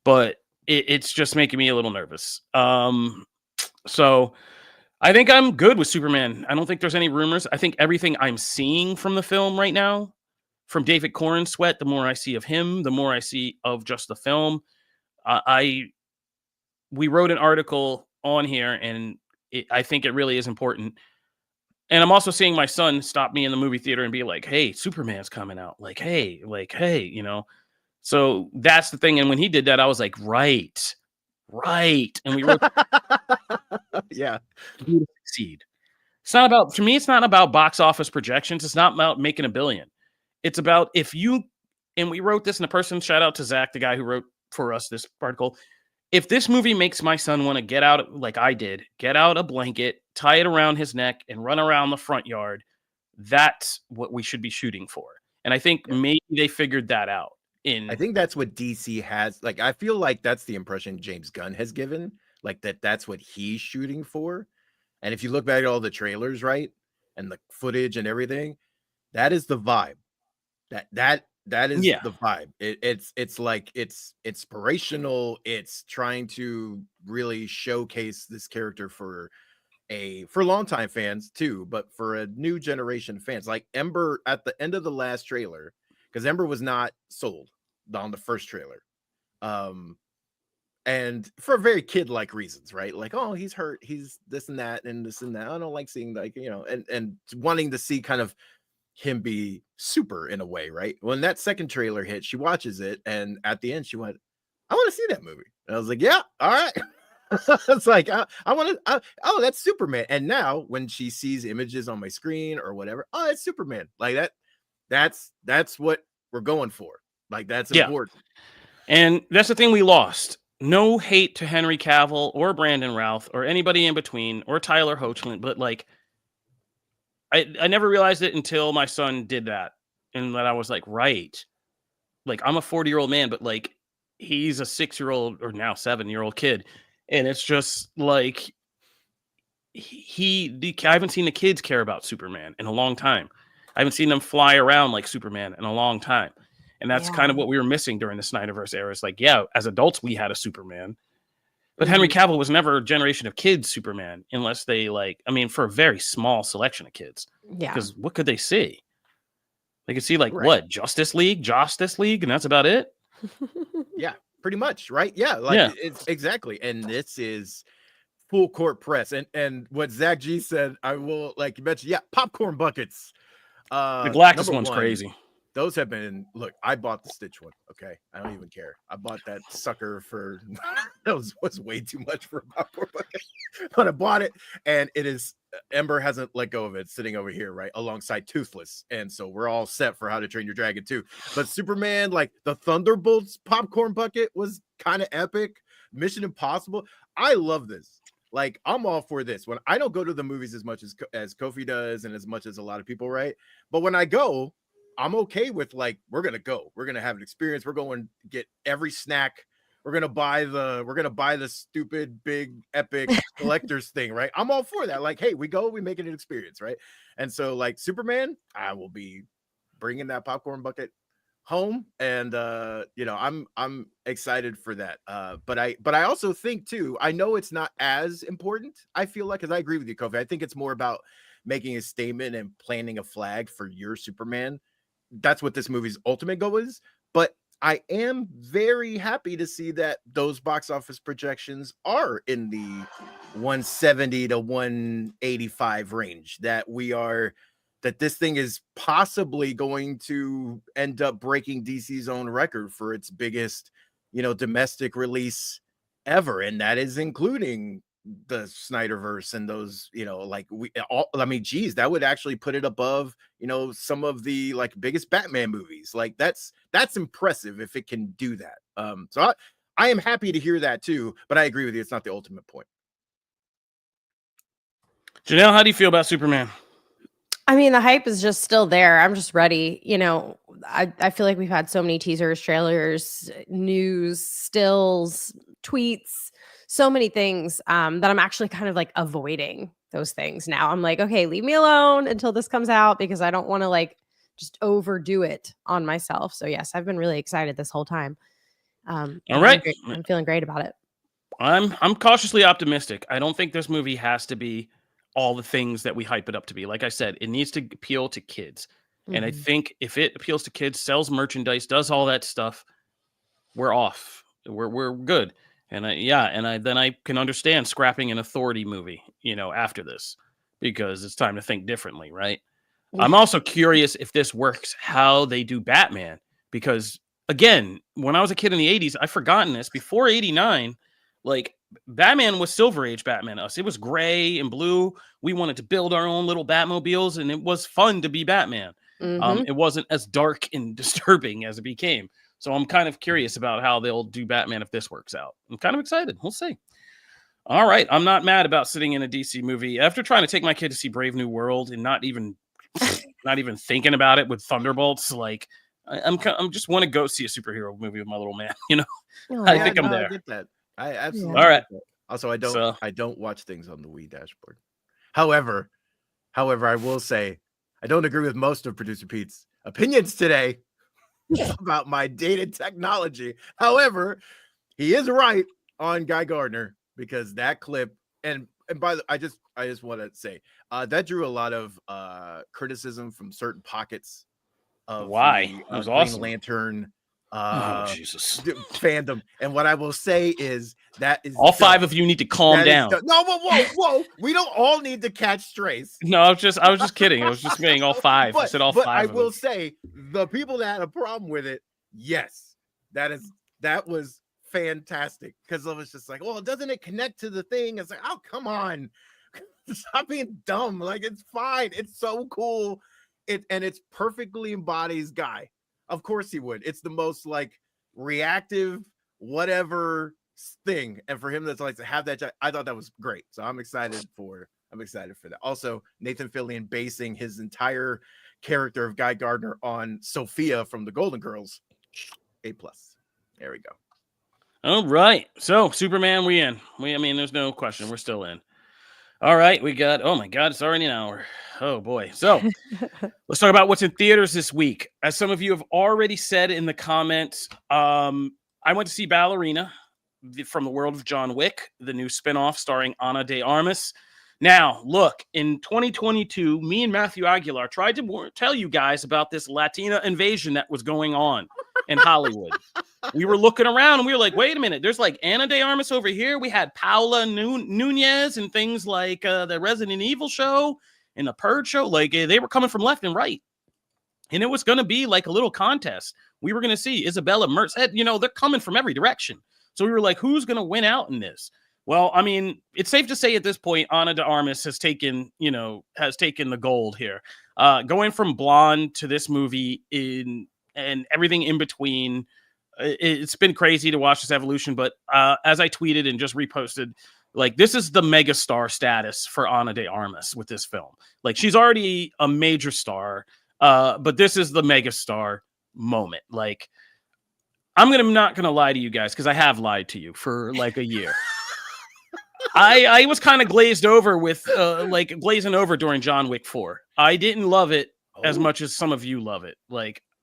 But it's just making me a little nervous. So I think I'm good with Superman. I don't think there's any rumors. I think everything I'm seeing from the film right now, from David Corenswet, the more I see of him, the more I see of just the film. We wrote an article on here, and I think it really is important. And I'm also seeing my son stop me in the movie theater and be like, "Hey, Superman's coming out." Like, hey, you know. So that's the thing. And when he did that, I was like, right. And we wrote Yeah. to succeed. It's not about, for me, it's not about box office projections. It's not about making $1 billion. It's about if you, and we wrote this, and the person, shout out to Zach, the guy who wrote for us this article. If this movie makes my son want to get out, like I did, get out a blanket, tie it around his neck, and run around the front yard, that's what we should be shooting for. And I think maybe they figured that out. I think that's what DC has. Like, I feel like that's the impression James Gunn has given, like that's what he's shooting for. And if you look back at all the trailers, right, and the footage and everything, that is the vibe. That is the vibe. It's like it's inspirational. It's trying to really showcase this character for longtime fans too, but for a new generation of fans. Like Ember at the end of the last trailer, because Ember was not sold on the first trailer. And for very kid-like reasons, right? Like, oh, he's hurt, he's this and that, and this and that. I don't like seeing, like, you know, and wanting to see kind of him be super in a way, right? When that second trailer hit, she watches it, and at the end, she went, "I want to see that movie." And I was like, "Yeah, all right." It's like I want to. Oh, that's Superman. And now when she sees images on my screen or whatever, oh, it's Superman. Like that. That's what we're going for. Like that's important. And that's the thing we lost. No hate to Henry Cavill or Brandon Routh or anybody in between or Tyler Hoechlin, but like I never realized it until my son did that, and that I was like, right. Like I'm a 40-year-old man, but like he's a 6-year-old or now 7-year-old kid, and it's just like I haven't seen the kids care about Superman in a long time. I haven't seen them fly around like Superman in a long time. And that's kind of what we were missing during the Snyderverse era. It's like, yeah, as adults, we had a Superman. But Henry Cavill was never a generation of kids Superman, unless they for a very small selection of kids. Yeah. Because what could they see? They could see what? Justice League, and that's about it? Yeah, pretty much, right? Yeah, it's exactly. And this is full court press. And what Zach G said, I will you mentioned, popcorn buckets. The Galactus one's crazy. Those have been, look, I bought the Stitch one. Okay. I don't even care. I bought that sucker for, that was way too much for a popcorn bucket. But I bought it, and it is, Ember hasn't let go of it, sitting over here, right, alongside Toothless. And so we're all set for How to Train Your Dragon 2. But Superman, like the Thunderbolts popcorn bucket was kind of epic. Mission Impossible. I love this. Like, I'm all for this. When I don't go to the movies as much as Kofi does and as much as a lot of people, right? But when I go, I'm okay with we're gonna go. We're gonna have an experience. We're going to get every snack. We're gonna buy the stupid big epic collector's thing, right? I'm all for that. Like, hey, we go, we make it an experience, right? And so, like Superman, I will be bringing that popcorn bucket home, and I'm excited for that. But I also think too, I know it's not as important. I feel like, because I agree with you, Kofi. I think it's more about making a statement and planting a flag for your Superman. That's what this movie's ultimate goal is. But I am very happy to see that those box office projections are in the 170 to 185 range, that this thing is possibly going to end up breaking DC's own record for its biggest, domestic release ever. And that is including the Snyderverse and those, that would actually put it above, some of the biggest Batman movies. Like that's impressive if it can do that. So I am happy to hear that too, but I agree with you. It's not the ultimate point. Janelle, how do you feel about Superman? I mean, the hype is just still there. I'm just ready. I feel like we've had so many teasers, trailers, news, stills, tweets, so many things that I'm actually kind of avoiding those things now. I'm like, okay, leave me alone until this comes out, because I don't want to just overdo it on myself. So yes, I've been really excited this whole time. All right. I'm feeling great about it. I'm cautiously optimistic. I don't think this movie has to be all the things that we hype it up to be. Like I said, it needs to appeal to kids. Mm-hmm. And I think if it appeals to kids, sells merchandise, does all that stuff, we're off. We're good. And I can understand scrapping an Authority movie, after this, because it's time to think differently, right? I'm also curious if this works how they do Batman, because again, when I was a kid in the 80s, I've forgotten this. Before 89, like Batman was Silver Age Batman us. It was gray and blue. We wanted to build our own little Batmobiles, and it was fun to be Batman. It wasn't as dark and disturbing as it became. So I'm kind of curious about how they'll do Batman if this works out. I'm kind of excited. We'll see. All right. I'm not mad about sitting in a DC movie after trying to take my kid to see Brave New World and not even thinking about it with Thunderbolts. Like I'm just want to go see a superhero movie with my little man. You know, I think I'm there. I get that. I absolutely. All right. Also, I don't watch things on the Wii dashboard. However, I will say I don't agree with most of Producer Pete's opinions today about my dated technology. However, he is right on Guy Gardner, because that clip and by the I just want to say that drew a lot of criticism from certain pockets of why it was awesome. Green Lantern Jesus fandom. And what I will say is that is all five of you need to calm down. No, whoa. We don't all need to catch strays. No, I was just kidding. I was just saying all five. I said all five. I will say the people that had a problem with it, yes, that was fantastic, because it was just like, well, doesn't it connect to the thing? It's like, oh, come on. Stop being dumb. Like, it's fine. It's so cool. It's perfectly embodies Guy. Of course he would. It's the most like reactive whatever thing, and for him that's like to have that, I thought that was great. So I'm excited for that. Also, Nathan Fillion basing his entire character of Guy Gardner on Sophia from the Golden Girls. A+. There we go. All right. So Superman, we in. I mean, there's no question. We're still in. All right. We got, oh my God, it's already an hour. Oh boy. So let's talk about what's in theaters this week. As some of you have already said in the comments, I went to see Ballerina from the world of John Wick, the new spinoff starring Ana de Armas. Now, look, in 2022, me and Matthew Aguilar tried to tell you guys about this Latina invasion that was going on in Hollywood. We were looking around and we were like, wait a minute, there's like Ana de Armas over here. We had Paula Nunez and things like the Resident Evil show and the Purge show. Like they were coming from left and right. And it was going to be like a little contest. We were going to see Isabella Mertz. You know, they're coming from every direction. So we were like, who's going to win out in this? Well, I mean, it's safe to say at this point, Ana de Armas has taken the gold here. Going from Blonde to this movie and everything in between. It's been crazy to watch this evolution, but as I tweeted and just reposted, like this is the mega star status for Ana de Armas with this film. Like she's already a major star, but this is the mega star moment. Like I'm not gonna lie to you guys, because I have lied to you for like a year. I was kind of glazed over with glazing over during John Wick 4. I didn't love it as much as some of you love it.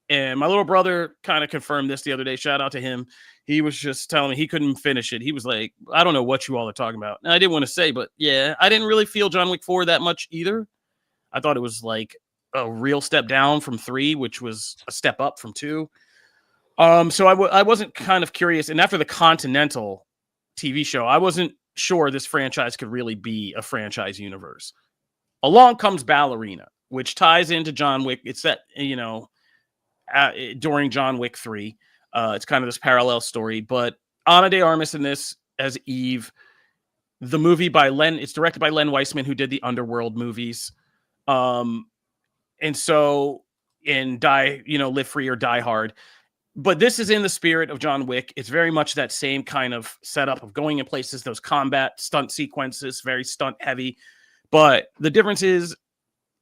And my little brother kind of confirmed this the other day. Shout out to him. He was just telling me he couldn't finish it. He was like, I don't know what you all are talking about. And I didn't want to say, but yeah, I didn't really feel John Wick 4 that much either. I thought it was like a real step down from 3, which was a step up from 2. So I wasn't kind of curious. And after the Continental TV show, I wasn't sure this franchise could really be a franchise universe. Along comes Ballerina, which ties into John Wick. It's set, during John Wick 3. It's kind of this parallel story, but Ana de Armas in this as Eve. The movie it's directed by Len Weissman, who did the Underworld movies. And so Live Free or Die Hard. But this is in the spirit of John Wick. It's very much that same kind of setup of going in places, those combat stunt sequences, very stunt heavy. But the difference is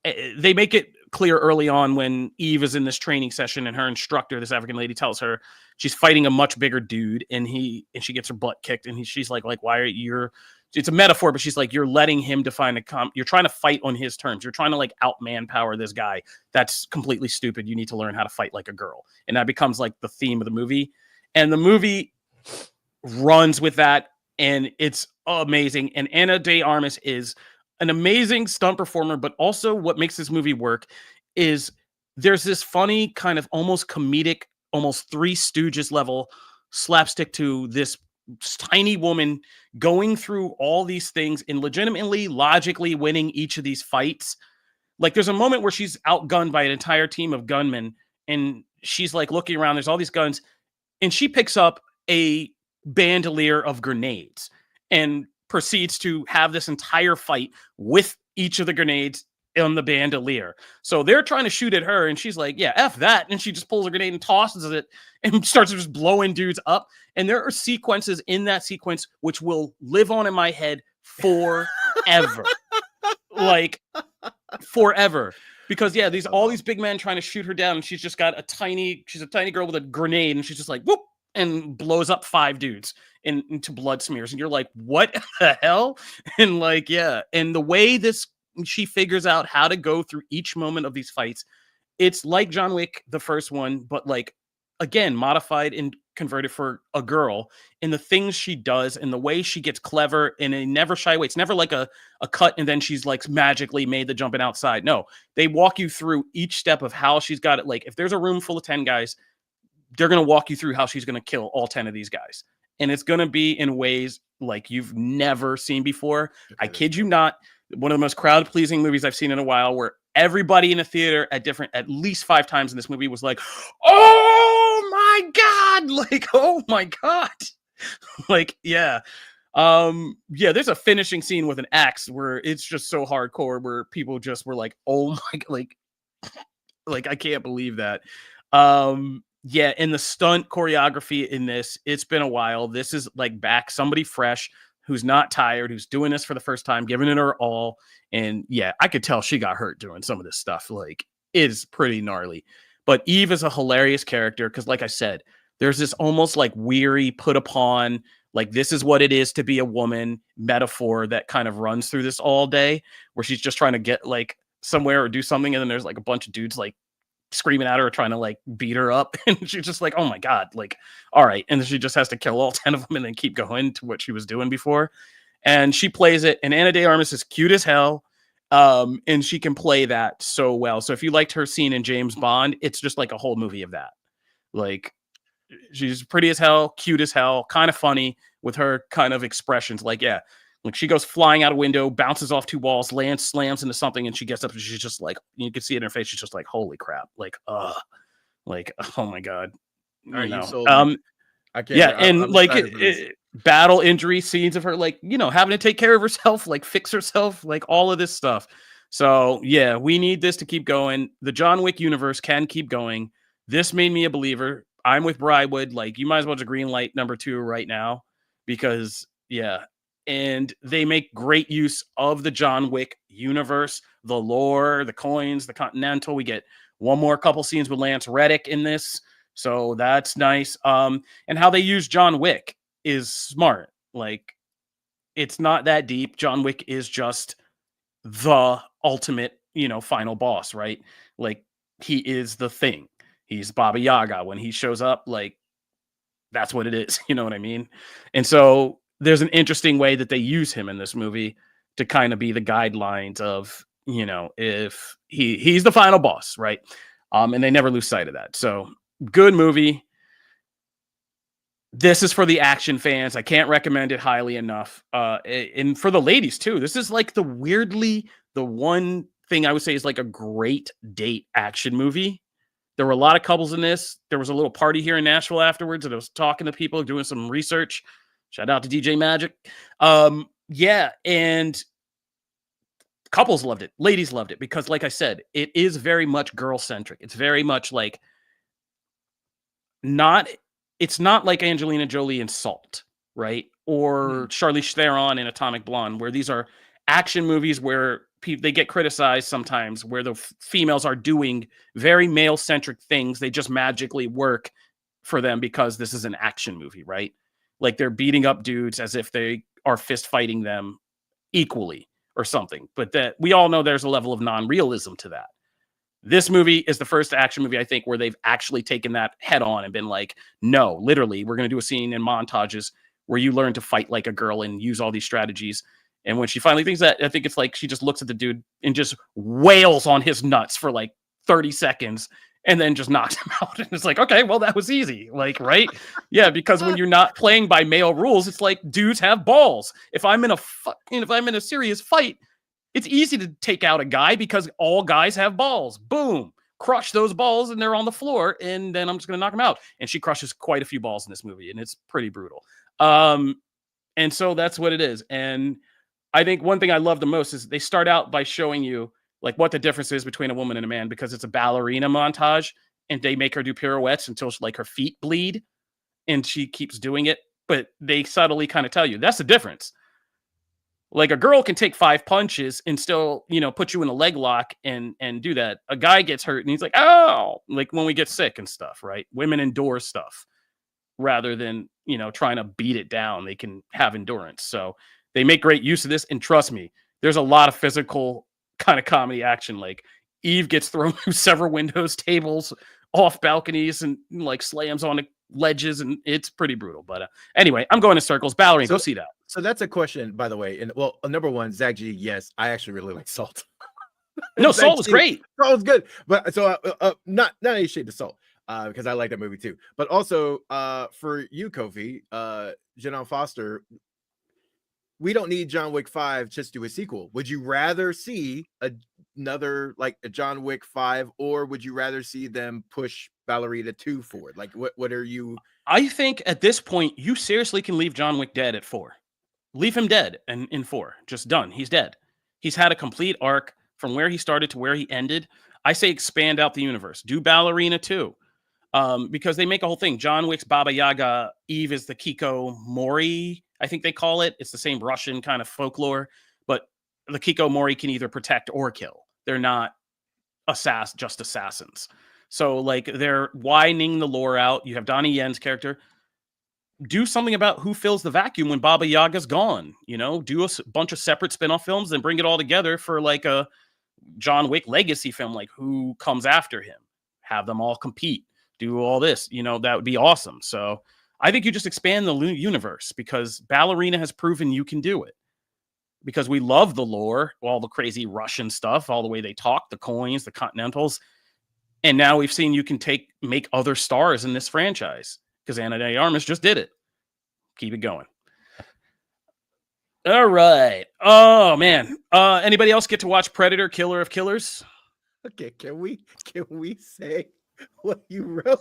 they make it clear early on when Eve is in this training session and her instructor, this African lady, tells her she's fighting a much bigger dude and she gets her butt kicked and she's like, why are you? It's a metaphor, but she's like, you're letting him define you're trying to fight on his terms. You're trying to like out manpower this guy. That's completely stupid. You need to learn how to fight like a girl. And that becomes like the theme of the movie. And the movie runs with that. And it's amazing. And Ana de Armas is an amazing stunt performer, but also what makes this movie work is there's this funny kind of almost comedic, almost Three Stooges level slapstick to this tiny woman going through all these things and legitimately, logically winning each of these fights. Like there's a moment where she's outgunned by an entire team of gunmen and she's like looking around, there's all these guns, and she picks up a bandolier of grenades and proceeds to have this entire fight with each of the grenades on the bandolier. So they're trying to shoot at her and she's like, yeah, F that. And she just pulls a grenade and tosses it and starts just blowing dudes up. And there are sequences in that sequence which will live on in my head forever. Like forever. Because yeah, all these big men trying to shoot her down and she's just got she's a tiny girl with a grenade and she's just like, whoop, and blows up 5 dudes into blood smears. And you're like, what the hell? And like, yeah. And the way she figures out how to go through each moment of these fights, it's like John Wick, the first one, but like, again, modified and converted for a girl, and the things she does and the way she gets clever and they never shy away. It's never like a cut and then she's like magically made the jumping outside. No, they walk you through each step of how she's got it. Like if there's a room full of 10 guys, they're going to walk you through how she's going to kill all 10 of these guys. And it's going to be in ways like you've never seen before. Okay, I kid you not. One of the most crowd pleasing movies I've seen in a while, where everybody in the theater at least 5 times in this movie was like, oh my God. Like, oh my God. Like, yeah. Yeah, there's a finishing scene with an axe where it's just so hardcore where people just were like, oh my, like I can't believe that. Yeah, and the stunt choreography in this, it's been a while. This is like back, somebody fresh who's not tired, who's doing this for the first time, giving it her all. And yeah, I could tell she got hurt doing some of this stuff. Like, it's pretty gnarly. But Eve is a hilarious character because, like I said, there's this almost like weary, put upon, like this is what it is to be a woman metaphor that kind of runs through this all day, where she's just trying to get like somewhere or do something. And then there's like a bunch of dudes like screaming at her, trying to like beat her up. And she's just like, oh my God, like, all right. And then she just has to kill all 10 of them and then keep going to what she was doing before. And she plays it. And Ana de Armas is cute as hell. And she can play that so well. So if you liked her scene in James Bond, it's just like a whole movie of that. Like, she's pretty as hell, cute as hell, kind of funny with her kind of expressions. Like, yeah, like she goes flying out a window, bounces off 2 walls, lands, slams into something, and she gets up and she's just like, you can see it in her face. She's just like, holy crap. Like, like, oh my God. All right, you know. you sold me. I can't. Yeah, and like battle injury scenes of her, like, you know, having to take care of herself, like fix herself, like all of this stuff. So yeah, we need this to keep going. The John Wick universe can keep going. This made me a believer. I'm with Bridewood. Like, you might as well just green light number 2 right now, because yeah. And they make great use of the John Wick universe, the lore, the coins, the Continental. We get one more couple scenes with Lance Reddick in this. So that's nice. And how they use John Wick is smart. Like, it's not that deep. John Wick is just the ultimate, you know, final boss, right? Like, he is the thing. He's Baba Yaga. When he shows up, like, that's what it is. You know what I mean? And so there's an interesting way that they use him in this movie to kind of be the guidelines of, you know, if he's the final boss, right? And they never lose sight of that. So good movie. This is for the action fans. I can't recommend it highly enough. And for the ladies too. This is like the one thing I would say is like a great date action movie. There were a lot of couples in this. There was a little party here in Nashville afterwards, and I was talking to people, doing some research. Shout out to DJ Magic. Yeah, and couples loved it. Ladies loved it because, like I said, it is very much girl-centric. It's very much like it's not like Angelina Jolie in Salt, right? Or Charlize Theron in Atomic Blonde, where these are action movies where they get criticized sometimes, where the females are doing very male-centric things. They just magically work for them because this is an action movie, right? Like, they're beating up dudes as if they are fist fighting them equally or something. But that we all know there's a level of non-realism to that. This movie is the first action movie, I think, where they've actually taken that head on and been like, no, literally, we're going to do a scene in montages where you learn to fight like a girl and use all these strategies. And when she finally thinks that, I think it's like she just looks at the dude and just wails on his nuts for like 30 seconds and then just knocks him out. And it's like, okay, well, that was easy. Like, right? Yeah, because when you're not playing by male rules, it's like dudes have balls. If I'm in a serious fight, it's easy to take out a guy because all guys have balls. Boom. Crush those balls and they're on the floor, and then I'm just gonna knock them out. And she crushes quite a few balls in this movie, and it's pretty brutal. And so that's what it is. And I think one thing I love the most is they start out by showing you like what the difference is between a woman and a man, because it's a ballerina montage and they make her do pirouettes until like her feet bleed and she keeps doing it. But they subtly kind of tell you that's the difference. Like a girl can take 5 punches and still, put you in a leg lock and do that. A guy gets hurt and he's like, oh, like when we get sick and stuff, right? Women endure stuff rather than, trying to beat it down. They can have endurance. So they make great use of this. And trust me, there's a lot of physical kind of comedy action. Like Eve gets thrown through several windows, tables, off balconies, and like slams on ledges, and it's pretty brutal. But anyway, I'm going in circles. Ballerina, go see that. So that's a question, by the way. And well, number one, Zach G, yes, I actually really like Salt. No, Salt was great. Salt was good, but so not any shade to Salt, because I like that movie too. But also, for you, Kofi, Janelle Foster, we don't need John Wick 5 just to do a sequel. Would you rather see another like a John Wick 5, or would you rather see them push Ballerina 2 forward? Like, what are you? I think at this point, you seriously can leave John Wick dead at 4. Leave him dead in 4. Just done. He's dead. He's had a complete arc from where he started to where he ended. I say expand out the universe. Do Ballerina 2. Because they make a whole thing. John Wick's Baba Yaga, Eve is the Kiko Mori, I think they call it. It's the same Russian kind of folklore, but the Kiko Mori can either protect or kill. They're not just assassins. So like they're widening the lore out. You have Donnie Yen's character. Do something about who fills the vacuum when Baba Yaga's gone. Do a bunch of separate spin-off films and bring it all together for like a John Wick legacy film. Like who comes after him? Have them all compete. Do all this. That would be awesome. So I think you just expand the universe, because Ballerina has proven you can do it. Because we love the lore, all the crazy Russian stuff, all the way they talk, the coins, the Continentals. And now we've seen you can make other stars in this franchise, because Ana de Armas just did it. Keep it going. All right. Oh, man. Anybody else get to watch Predator, Killer of Killers? Okay, can we say what you wrote?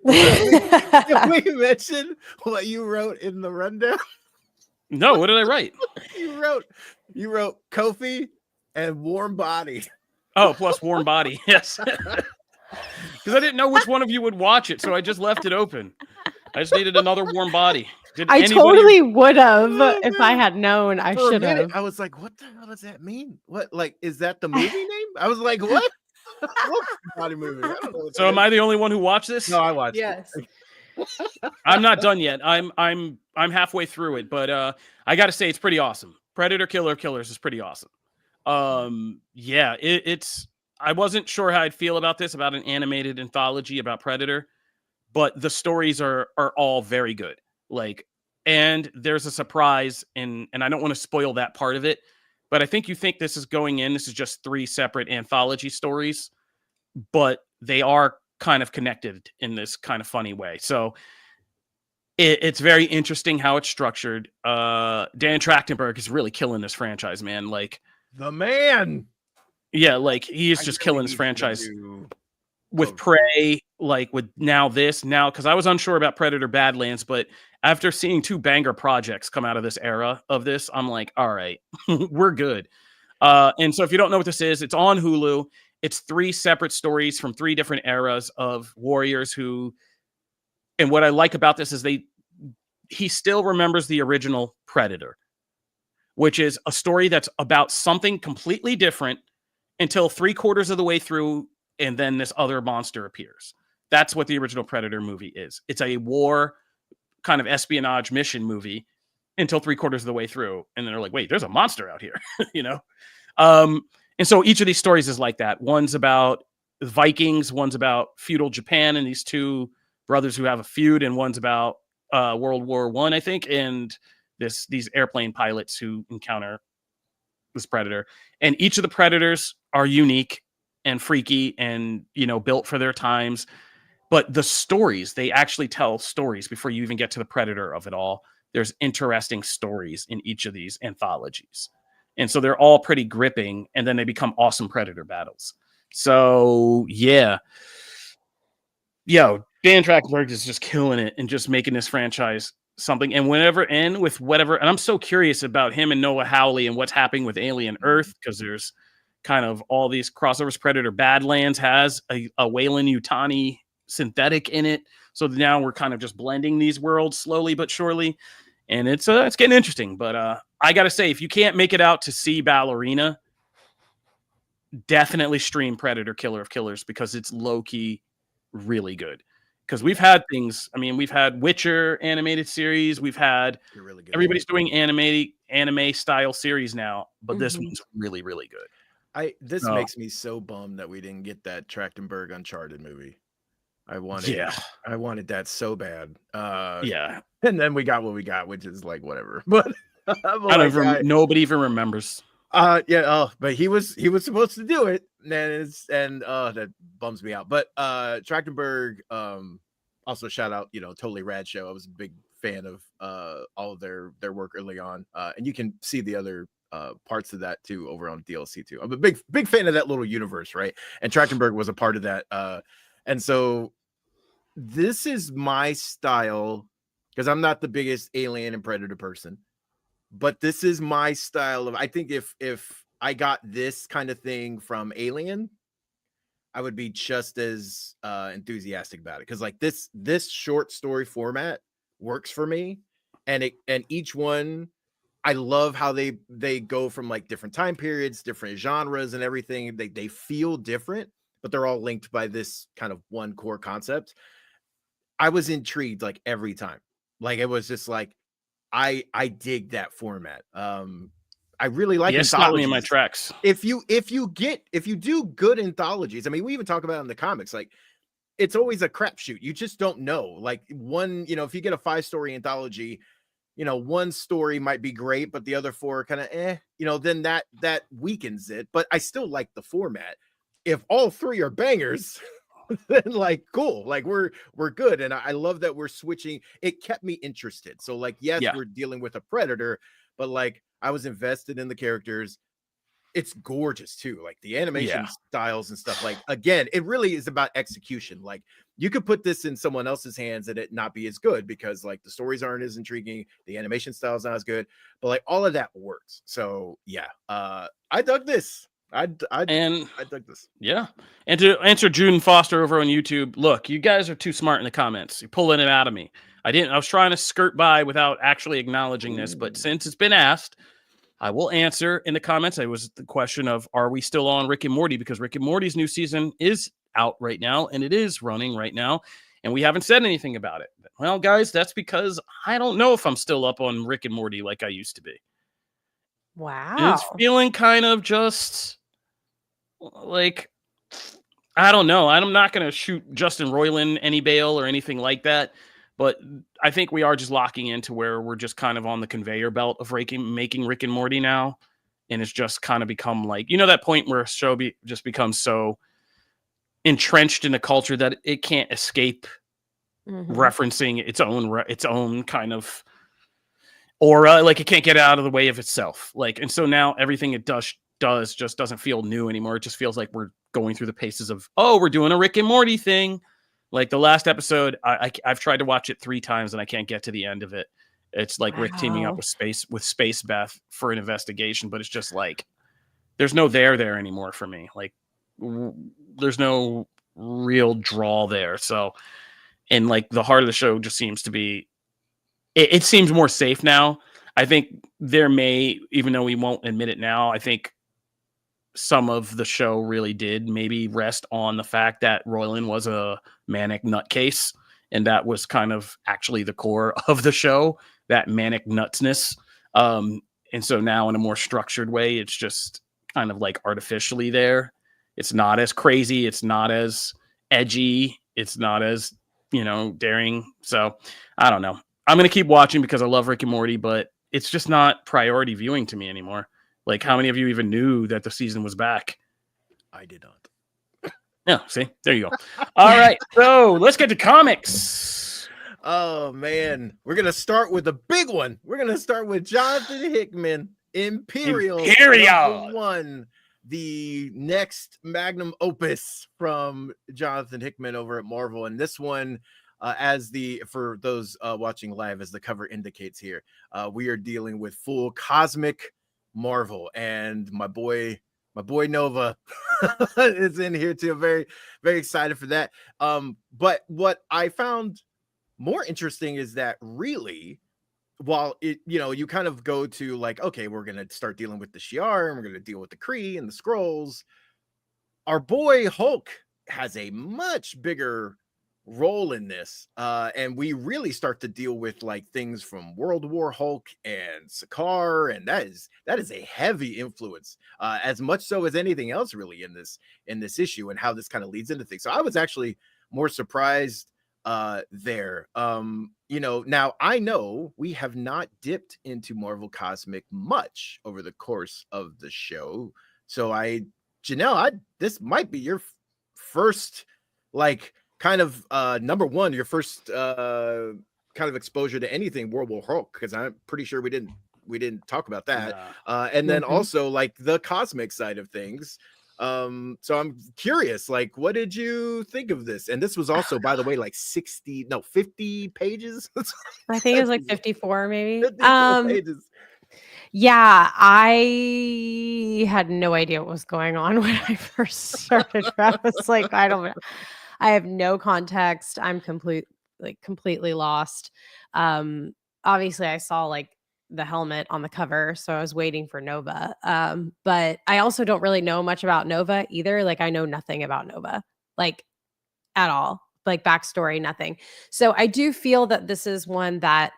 Can we mention what you wrote in the rundown? No, what did I write? You wrote Kofi and warm body. Oh, plus warm body. Yes. Because I didn't know which one of you would watch it, so I just left it open. I just needed another warm body. Totally would have if I had known. I should have. I was like, what the hell does that mean? What, like, is that the movie name? I was like, what? What body movie? I don't know. So am I the only one who watched this? No, I watched Yes. it. I'm not done yet. I'm halfway through it, but I got to say it's pretty awesome. Predator, Killer of Killers is pretty awesome. Yeah, it's. I wasn't sure how I'd feel about this, about an animated anthology about Predator, but the stories are all very good. Like, and there's a surprise, and I don't want to spoil that part of it, but I think you think this is going in. This is just 3 separate anthology stories, but they are kind of connected in this kind of funny way. So it's very interesting how it's structured. Dan Trachtenberg is really killing this franchise, man. Like the man. Yeah, like he is just killing this franchise with Prey, like with because I was unsure about Predator Badlands, but after seeing 2 banger projects come out of this era of this, I'm like, all right, we're good. And so if you don't know what this is, it's on Hulu. It's 3 separate stories from 3 different eras of warriors who, and what I like about this is he still remembers the original Predator, which is a story that's about something completely different until 3/4 of the way through, and then this other monster appears. That's what the original Predator movie is. It's a war kind of espionage mission movie until 3/4 of the way through, and then they're like, wait, there's a monster out here, And so each of these stories is like that. One's about Vikings, one's about feudal Japan, and these 2 brothers who have a feud, and one's about World War I, I think, and these airplane pilots who encounter this predator. And each of the predators are unique. and freaky and, built for their times. But the stories, they actually tell stories before you even get to the predator of it all. There's interesting stories in each of these anthologies. And so they're all pretty gripping, and then they become awesome predator battles. So, yeah. Yo, Dan Trachtenberg is just killing it and just making this franchise something. And and I'm so curious about him and Noah Hawley and what's happening with Alien Earth, because there's kind of all these crossovers. Predator Badlands has a Weyland-Yutani synthetic in it, so now we're kind of just blending these worlds slowly but surely, and it's getting interesting. But I gotta say, if you can't make it out to see Ballerina, definitely stream Predator Killer of Killers, because it's low-key really good. Because we've had things, we've had Witcher animated series, we've had really good. Everybody's doing anime style series now, but this one's really, really good. This makes me so bummed that we didn't get that Trachtenberg Uncharted movie. I wanted that so bad. And then we got what we got, which is like whatever. But nobody even remembers. But he was supposed to do it, and that bums me out. But Trachtenberg, also shout out, totally rad show. I was a big fan of all of their work early on, and you can see the other parts of that too over on DLC too. I'm a big fan of that little universe, right? And Trachtenberg was a part of that. And so this is my style, because I'm not the biggest Alien and Predator person, but this is my style of, I think if I got this kind of thing from Alien, I would be just as enthusiastic about it. Because like this short story format works for me, and each one, I love how they go from like different time periods, different genres, and everything. They feel different, but they're all linked by this kind of one core concept. I was intrigued like every time. Like it was just like I dig that format. I really like it stopped me in my tracks. If you do good anthologies, we even talk about it in the comics, like it's always a crapshoot. You just don't know. Like one, if you get a 5-story anthology, one story might be great, but the other 4 are kind of then that weakens it. But I still like the format. If all 3 are bangers, then like cool, like we're good. And I love that we're switching. It kept me interested. So like, yes, we're dealing with a predator, but like I was invested in the characters. It's gorgeous too, like the animation styles and stuff. Like again, it really is about execution. Like you could put this in someone else's hands and it not be as good, because like the stories aren't as intriguing, the animation style is not as good, but like all of that works. So yeah, I dug this. I dug this. Yeah. And to answer June Foster over on YouTube, look, you guys are too smart in the comments. You're pulling it out of me. I was trying to skirt by without actually acknowledging this, but since it's been asked, I will answer in the comments. It was the question of, are we still on Rick and Morty? Because Rick and Morty's new season is out right now, and it is running right now, and we haven't said anything about it. Well, guys, that's because I don't know if I'm still up on Rick and Morty like I used to be. Wow. And it's feeling kind of just like, I don't know. I'm not going to shoot Justin Roiland any bail or anything like that. But I think we are just locking into where we're just kind of on the conveyor belt of making Rick and Morty now. And it's just kind of become like, that point where a show just becomes so entrenched in a culture that it can't escape referencing its own kind of aura. Like it can't get out of the way of itself. Like, and so now everything it does just doesn't feel new anymore. It just feels like we're going through the paces of, we're doing a Rick and Morty thing. Like the last episode, I've tried to watch it 3 times and I can't get to the end of it. It's like Rick teaming up with Space Beth for an investigation, but it's just like there's no there anymore for me. Like there's no real draw there. So, and like the heart of the show just seems to be, it seems more safe now. I think there may, even though we won't admit it now, I think some of the show really did maybe rest on the fact that Roiland was a manic nutcase, and that was kind of actually the core of the show, that manic nutsness. And so now in a more structured way, it's just kind of like artificially there. It's not as crazy. It's not as edgy. It's not as, daring. So I don't know. I'm going to keep watching because I love Rick and Morty, but it's just not priority viewing to me anymore. Like, how many of you even knew that the season was back? I did not. Yeah, see, there you go. All right, so let's get to comics. Oh man, we're gonna start with a big one. We're gonna start with Jonathan Hickman, Imperial #1, the next magnum opus from Jonathan Hickman over at Marvel. And this one, for those watching live, as the cover indicates here, we are dealing with full cosmic Marvel, and my boy Nova is in here too. I'm very, very excited for that. But what I found more interesting is that really, while it, you kind of go to like, okay, we're going to start dealing with the Shi'ar and we're going to deal with the Kree and the Skrulls, our boy Hulk has a much bigger role in this. And we really start to deal with like things from World War Hulk and Sakaar. And that is a heavy influence, as much so as anything else really in this issue, and how this kind of leads into things. So I was actually more surprised there. Now I know we have not dipped into Marvel Cosmic much over the course of the show. So Janelle, this might be your first, like, kind of number one, your first kind of exposure to anything World War Hulk, because I'm pretty sure we didn't talk about that. And then also like the cosmic side of things. So I'm curious, like, what did you think of this? And this was also, by the way, like 50 pages. I think it was like 54 maybe. 54 pages. Yeah, I had no idea what was going on when I first started. I was like, I don't know. I have no context. I'm completely lost. Obviously I saw like the helmet on the cover, so I was waiting for Nova. But I also don't really know much about Nova either. Like I know nothing about Nova, like at all, like backstory, nothing. So I do feel that this is one that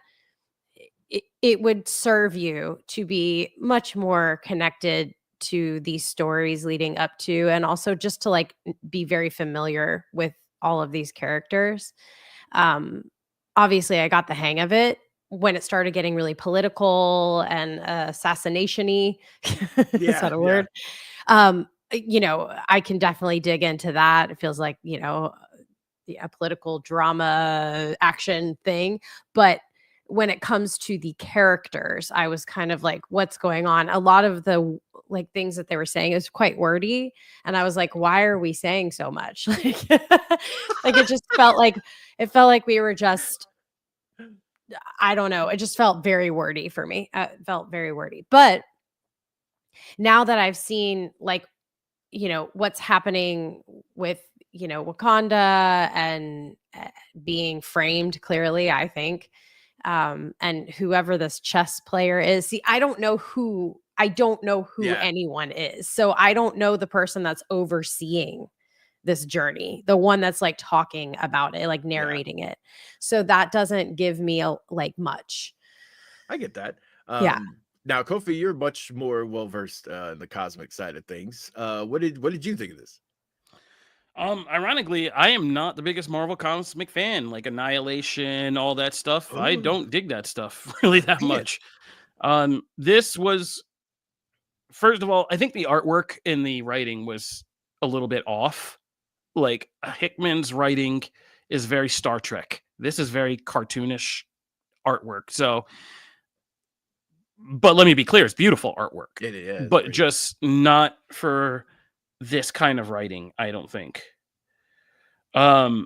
it would serve you to be much more connected to these stories leading up to, and also just to like be very familiar with all of these characters. Obviously I got the hang of it when it started getting really political and assassination-y. Is that a word? I can definitely dig into that. It feels like, a political drama action thing. But when it comes to the characters, I was kind of like, what's going on? A lot of the like things that they were saying is quite wordy. And I was like, why are we saying so much? Like it just felt like we were just, I don't know. It just felt very wordy for me. It felt very wordy. But now that I've seen like, what's happening with, Wakanda and being framed clearly, I think, and whoever this chess player is. See, I don't know who anyone is. So I don't know the person that's overseeing this journey, the one that's like talking about it, like narrating it. So that doesn't give me much. I get that. Yeah. Now, Kofi, you're much more well-versed in the cosmic side of things. What did you think of this? Ironically, I am not the biggest Marvel cosmic fan, like Annihilation, all that stuff. Ooh. I don't dig that stuff really that much. This was, first of all, I think the artwork and the writing was a little bit off. Like Hickman's writing is very Star Trek. This is very cartoonish artwork. So, but let me be clear, it's beautiful artwork. It is, but just not for this kind of writing, I don't think. It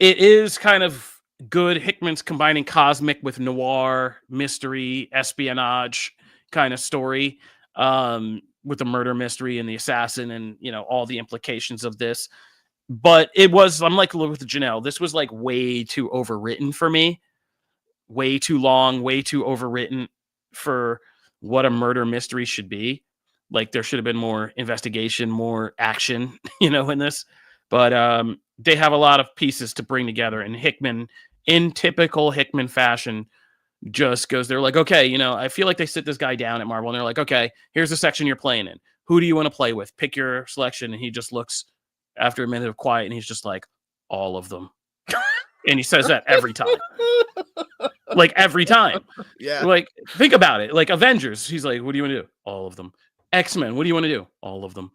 is kind of good. Hickman's combining cosmic with noir, mystery, espionage kind of story, with the murder mystery and the assassin and, all the implications of this. But I'm like with Janelle, this was like way too overwritten for me. Way too long, way too overwritten for what a murder mystery should be. Like there should have been more investigation, more action, in this. But they have a lot of pieces to bring together, and Hickman, in typical Hickman fashion, just goes there like, okay, I feel like they sit this guy down at Marvel and they're like, okay, here's the section you're playing in. Who do you want to play with? Pick your selection. And he just looks after a minute of quiet and he's just like, all of them. And he says that every time. Like every time. Yeah. Like, think about it. Like Avengers. He's like, what do you want to do? All of them. X-Men. What do you want to do? All of them.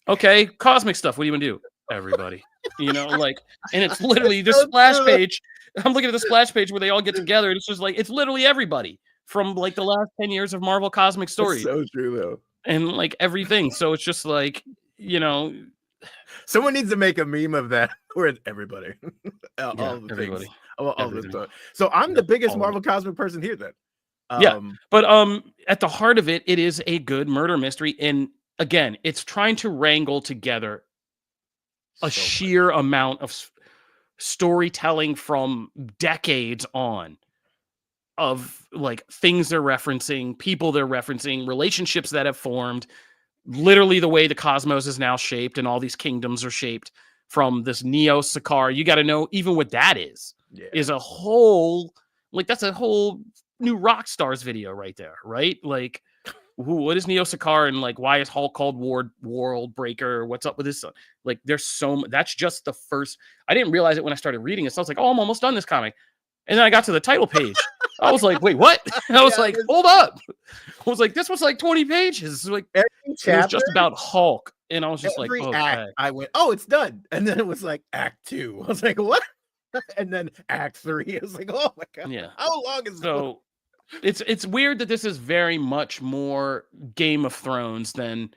Okay, cosmic stuff. What do you want to do? Everybody. You know, like, and it's literally this so splash true. page. I'm looking at the splash page where they all get together, and it's just like it's literally everybody from like the last 10 years of Marvel cosmic That's stories so true, though. and like everything. So it's just like, you know, Someone needs to make a meme of that with everybody. all the everybody. things. All the Everything. stuff. So I'm the biggest all of it. Marvel cosmic person here then. Yeah. But at the heart of it, it is a good murder mystery. And again, it's trying to wrangle together a so sheer amount of storytelling from decades on of like things they're referencing, people they're referencing, relationships that have formed, literally the way the cosmos is now shaped and all these kingdoms are shaped from this Neo Sakar. You got to know even what that is a whole, like that's a whole new rock stars video right there, right? Like what is Neo Sakar and like why is Hulk called World Breaker? What's up with this? Like there's so that's just the first. I didn't realize it when I started reading it. So I was like, oh, I'm almost done this comic. And then I got to the title page. I was like, wait, what? I was like, hold up. I was like, this was like 20 pages. Like every chapter, it was just about Hulk. And I was just every like, act, I went, oh, it's done. And then it was like Act 2. I was like, what? And then Act 3. I was like, oh my God. Yeah. How long is so it's weird that this is very much more Game of Thrones than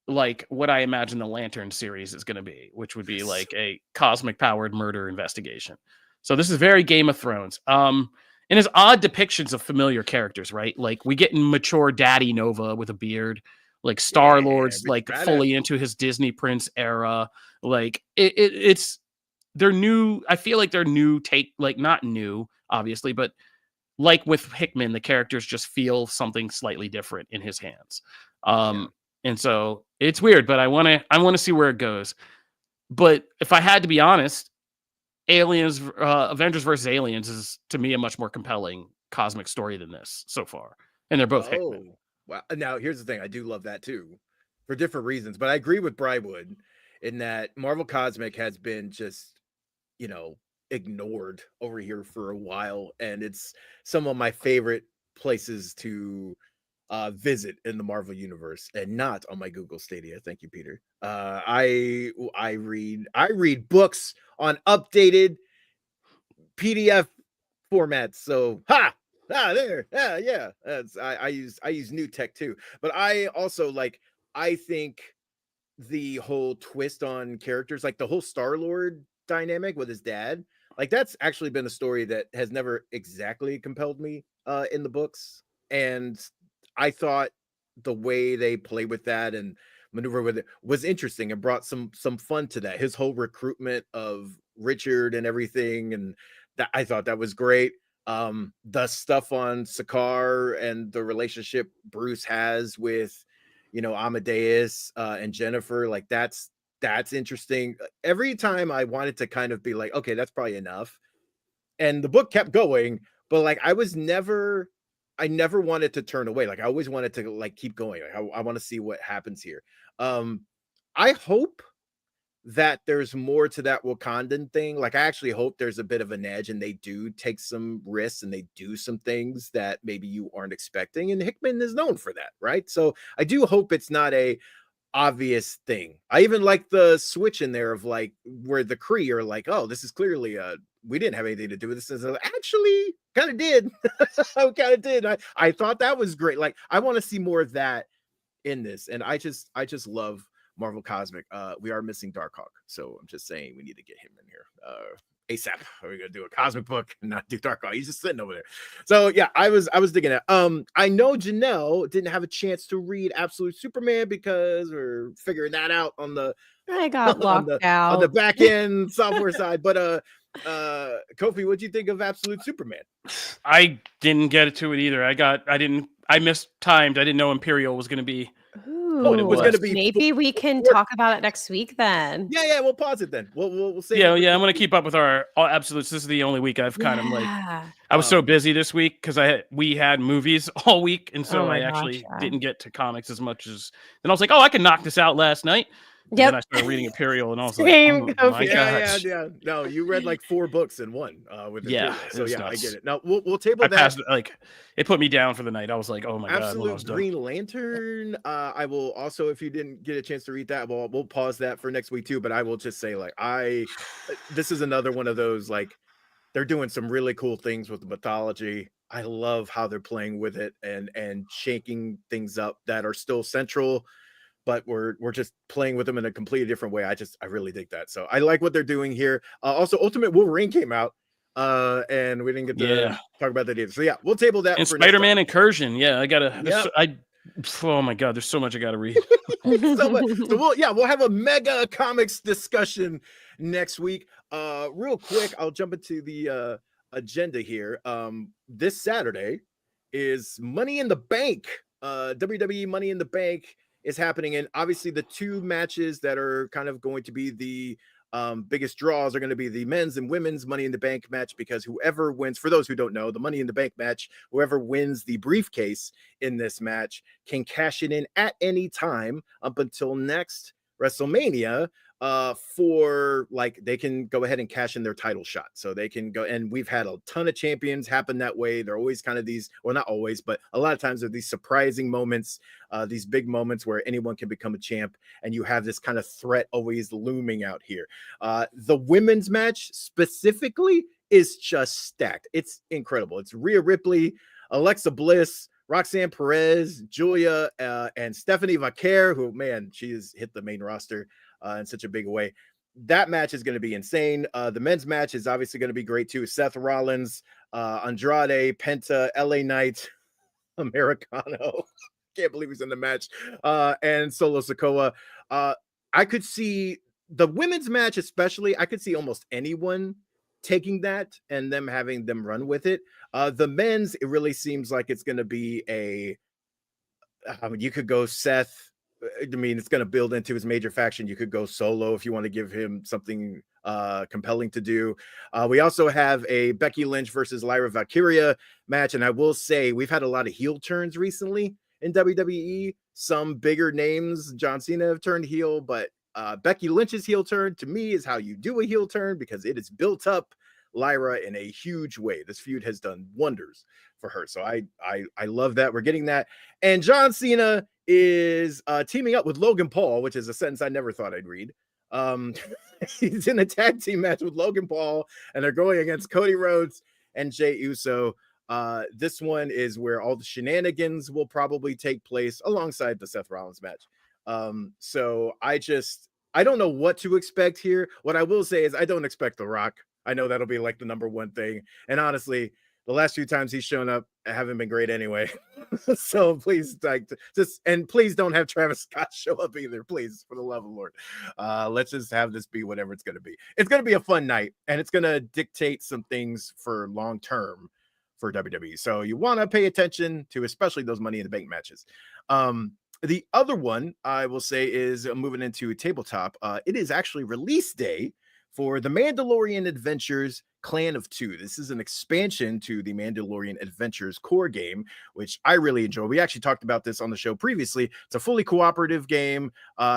like what I imagine the Lantern series is going to be, which would be like a cosmic powered murder investigation. So this is very Game of Thrones. And his odd depictions of familiar characters, right? Like we get mature Daddy Nova with a beard, like Star-Lord's like fully into his Disney Prince era. Like it's they're new. I feel like they're new take, like not new, obviously, but like with Hickman, the characters just feel something slightly different in his hands. And so it's weird, but I want to see where it goes. But if I had to be honest, Aliens, Avengers versus Aliens is to me a much more compelling cosmic story than this so far. And they're both Hickman. Wow. Now here's the thing. I do love that too for different reasons, but I agree with Brywood in that Marvel Cosmic has been just, you know, ignored over here for a while. And it's some of my favorite places to visit in the Marvel universe and not on my Google Stadia. Thank you, Peter. I read books on updated PDF formats. So there. Yeah. I use new tech too. But I also I think the whole twist on characters, like the whole Star-Lord dynamic with his dad, like that's actually been a story that has never exactly compelled me in the books. And I thought the way they play with that and maneuver with it was interesting and brought some fun to that. His whole recruitment of Richard and everything, and that I thought that was great. The stuff on Sakaar and the relationship Bruce has with, you know, Amadeus and Jennifer, like that's interesting. Every time I wanted to kind of be like, okay, that's probably enough. And the book kept going, but like I never wanted to turn away. Like I always wanted to like keep going. Like, I want to see what happens here. I hope that there's more to that Wakandan thing. Like I actually hope there's a bit of an edge and they do take some risks and they do some things that maybe you aren't expecting. And Hickman is known for that, right? So I do hope it's not a obvious thing. I even like the switch in there of like where the Kree are like, oh, this is clearly we didn't have anything to do with this. And actually kind of did. I kind of did. I thought that was great. Like I want to see more of that in this. And I just love Marvel Cosmic. We are missing Darkhawk, so I'm just saying we need to get him in here ASAP. We're gonna do a cosmic book and not do Darkhawk. He's just sitting over there. So yeah, I was digging it. I know Janelle didn't have a chance to read Absolute Superman because we're figuring that out on the I got locked out on the back end software side. But Kofi, what'd you think of Absolute Superman? I didn't get to it either. I mistimed. I didn't know Imperial was gonna be. Ooh, it was gonna be maybe we can talk about it next week then. Yeah, we'll pause it then. We'll say I'm gonna keep up with our absolutes. This is the only week I've kind of like I was so busy this week because we had movies all week, and so I actually didn't get to comics as much as. And I was like, oh, I can knock this out last night. And Yep. then I started reading Imperial, and I was Same, like, oh my Kofi. gosh. Yeah. No, you read like 4 books in one with Yeah, Imperial. it So was yeah, I nuts. get it. Now we'll table I that. passed like it put me down for the night. I was like, oh my god, when I was Absolute done. Green Lantern. I will also, if you didn't get a chance to read that, we'll pause that for next week too. But I will just say, like, this is another one of those, like, they're doing some really cool things with the mythology. I love how they're playing with it and shaking things up that are still central, but we're just playing with them in a completely different way. I really dig that. So I like what they're doing here. Also, Ultimate Wolverine came out, and we didn't get to talk about that either. So yeah, we'll table that And for next Spider-Man time. Incursion. Yeah, I gotta. Yep. Oh my god, there's so much I gotta read. So much. So we'll have a mega comics discussion next week. Real quick, I'll jump into the agenda here. This Saturday is Money in the Bank. WWE Money in the Bank is happening, and obviously the 2 matches that are kind of going to be the biggest draws are going to be the men's and women's Money in the Bank match, because whoever wins, for those who don't know, the Money in the Bank match, whoever wins the briefcase in this match can cash it in at any time up until next WrestleMania, for, like, they can go ahead and cash in their title shot. So they can go, and we've had a ton of champions happen that way. They're always kind of these, well, not always, but a lot of times they're these surprising moments, these big moments where anyone can become a champ, and you have this kind of threat always looming out here. The women's match specifically is just stacked. It's incredible. It's Rhea Ripley, Alexa Bliss, Roxanne Perez, Julia, and Stephanie Vaquer, who, man, she has hit the main roster in such a big way. That match is going to be insane. The men's match is obviously going to be great too. Seth Rollins, Andrade, Penta, LA Knight, Americano. Can't believe he's in the match. And Solo Sikoa. I could see the women's match, especially, I could see almost anyone taking that and them having them run with it. The men's, it really seems like it's going to be you could go Seth. I mean, it's going to build into his major faction. You could go Solo if you want to give him something compelling to do. We also have a Becky Lynch versus Lyra Valkyria match. And I will say, we've had a lot of heel turns recently in WWE. Some bigger names, John Cena, have turned heel, but Becky Lynch's heel turn, to me, is how you do a heel turn, because it has built up Lyra in a huge way. This feud has done wonders for her. So I love that we're getting that. And John Cena is teaming up with Logan Paul, which is a sentence I never thought I'd read. He's in a tag team match with Logan Paul, and they're going against Cody Rhodes and Jey Uso. This one is where all the shenanigans will probably take place alongside the Seth Rollins match. So I don't know what to expect here. What I will say is I don't expect The Rock. I know that'll be like the number one thing. And honestly, the last few times he's shown up haven't been great anyway. So please, please don't have Travis Scott show up either. Please, for the love of the Lord. Let's just have this be whatever it's going to be. It's going to be a fun night, and it's going to dictate some things for long term for WWE. So you want to pay attention to, especially those Money in the Bank matches. The other one I will say is moving into tabletop. It is actually release day for The Mandalorian Adventures Clan of Two. This is an expansion to the Mandalorian Adventures core game, which I really enjoy. We actually talked about this on the show previously. It's a fully cooperative game.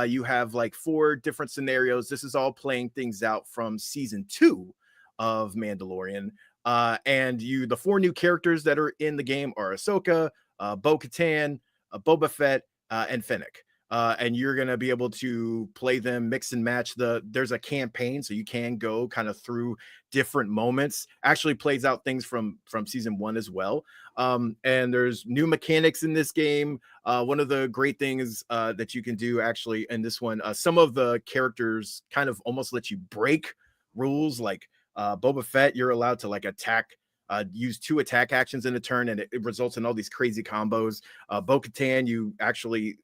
You have like 4 different scenarios. This is all playing things out from season 2 of Mandalorian. And the 4 new characters that are in the game are Ahsoka, Bo-Katan, Boba Fett, and Fennec. And you're going to be able to play them, mix and match. There's a campaign, so you can go kind of through different moments. Actually plays out things from season 1 as well. And there's new mechanics in this game. One of the great things that you can do actually in this one, some of the characters kind of almost let you break rules. Like Boba Fett, you're allowed to like attack, use 2 attack actions in a turn, and it results in all these crazy combos. Bo-Katan, you actually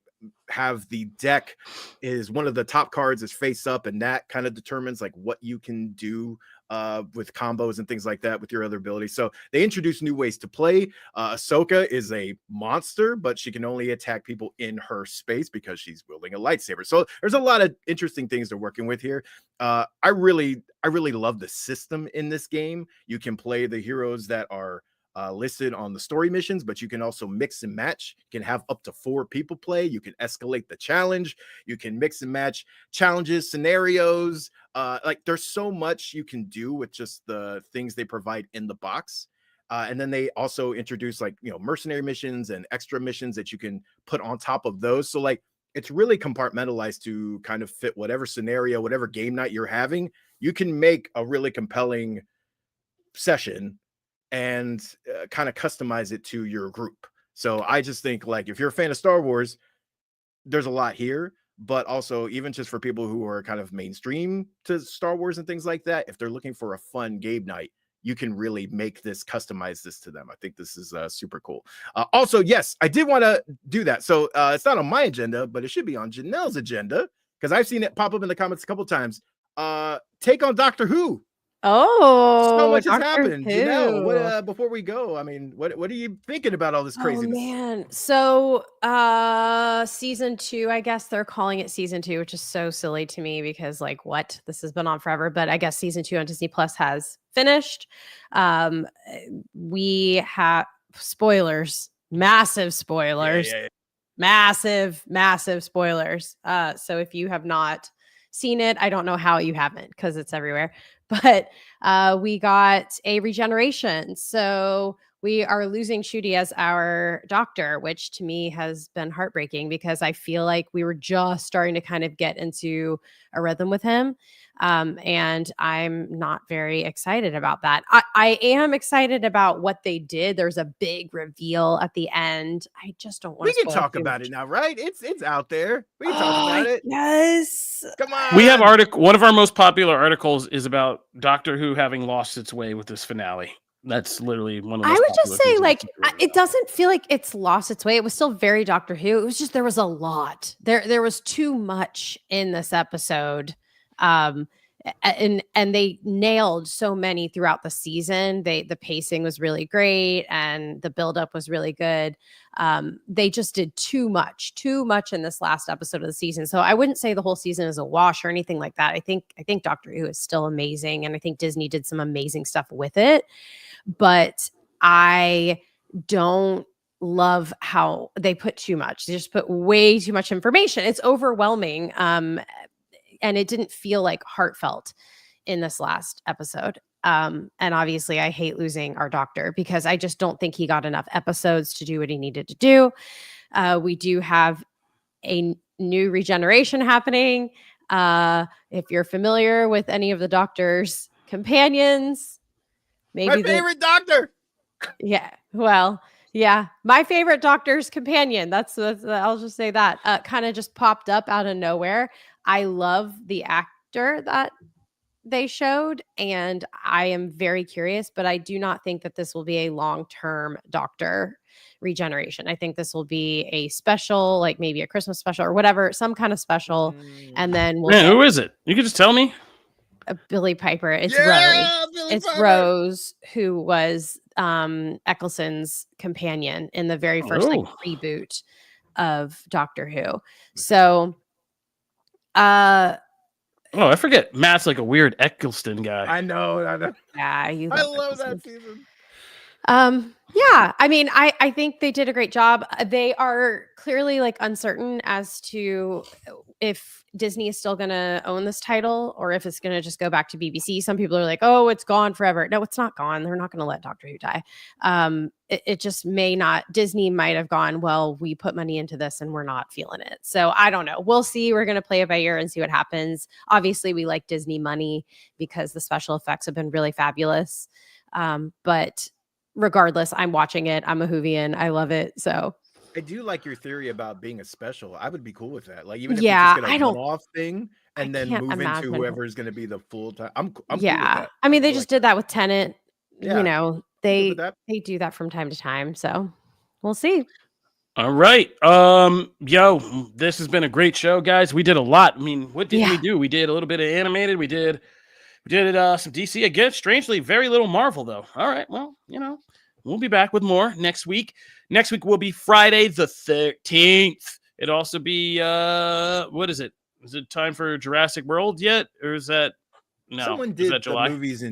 have the deck is one of the top cards is face up, and that kind of determines like what you can do with combos and things like that with your other abilities. So they introduce new ways to play. Ahsoka is a monster, but she can only attack people in her space because she's wielding a lightsaber. So there's a lot of interesting things they're working with here. I really love the system in this game. You can play the heroes that are listed on the story missions, but you can also mix and match. You can have up to 4 people play. You can escalate the challenge. You can mix and match challenges, scenarios. Like there's so much you can do with just the things they provide in the box. And then they also introduce like, mercenary missions and extra missions that you can put on top of those. So like, it's really compartmentalized to kind of fit whatever scenario, whatever game night you're having. You can make a really compelling session and kind of customize it to your group. So I just think like, if you're a fan of Star Wars, there's a lot here, but also even just for people who are kind of mainstream to Star Wars and things like that, if they're looking for a fun game night, you can really customize this to them. I think this is super cool. Also, yes, I did want to do that. So it's not on my agenda, but it should be on Janelle's agenda because I've seen it pop up in the comments a couple times. Take on Doctor Who. Oh, so much has Doctor happened. Who. Janelle, what before we go, I mean, what are you thinking about all this craziness? Oh man. So season 2, I guess they're calling it season 2, which is so silly to me because like what? This has been on forever, but I guess season 2 on Disney Plus has finished. We have spoilers, massive spoilers. Yeah. Massive spoilers. So if you have not seen it, I don't know how you haven't because it's everywhere. But we got a regeneration. So we are losing Shooty as our doctor, which to me has been heartbreaking because I feel like we were just starting to kind of get into a rhythm with him. And I'm not very excited about that. I am excited about what they did. There's a big reveal at the end. I just don't want to. We can talk about it now, right? It's out there. We can talk about it. Yes. Come on. We have one of our most popular articles is about Doctor Who having lost its way with this finale. That's literally one of the most I would just say, like, popular it doesn't feel like it's lost its way. It was still very Doctor Who. It was just there was a lot. There was too much in this episode. And they nailed so many throughout the season. The pacing was really great and the buildup was really good. They just did too much in this last episode of the season. So I wouldn't say the whole season is a wash or anything like that. I think Doctor Who is still amazing, and I think Disney did some amazing stuff with it. But I don't love how they put too much. They just put way too much information. It's overwhelming. And it didn't feel like heartfelt in this last episode. And obviously I hate losing our doctor because I just don't think he got enough episodes to do what he needed to do. We do have a new regeneration happening. If you're familiar with any of the Doctor's companions, maybe my favorite doctor. Yeah. Well, yeah. My favorite Doctor's companion. That's I'll just say that kind of just popped up out of nowhere. I love the actor that they showed, and I am very curious, but I do not think that this will be a long-term Doctor regeneration. I think this will be a special, like maybe a Christmas special or whatever, some kind of special. And then we'll who is it? You can just tell me. Billy Piper. It's Yeah, Rose. Billy It's Piper. Rose, who was Eccleston's companion in the very first like reboot of Doctor Who. So I forget. Matt's like a weird Eccleston guy. I know. Yeah, I love that season. Yeah, I mean, I think they did a great job. They are clearly like uncertain as to if Disney is still going to own this title or if it's going to just go back to BBC. Some people are like, oh, it's gone forever. No, it's not gone. They're not going to let Doctor Who die. It just may not. Disney might have gone, well, we put money into this and we're not feeling it. So I don't know. We'll see. We're going to play it by ear and see what happens. Obviously, we like Disney money because the special effects have been really fabulous. But regardless, I'm watching it. I'm a Whovian. I love it. So I do like your theory about being a special. I would be cool with that. Like even if yeah, we just get a one-off thing and then move into whoever is going to be the full time. I'm cool with that. I mean, they just did that with Tenet. Yeah, you know, they do that from time to time. So we'll see. All right. Yo, this has been a great show, guys. We did a lot. I mean, what did we do? We did a little bit of animated. We did some DC again. Strangely, very little Marvel though. All right. Well, you know, we'll be back with more next week. Next week will be Friday the 13th. It'll also be what is it? Is it time for Jurassic World yet, or is that no? Someone did that July? the movies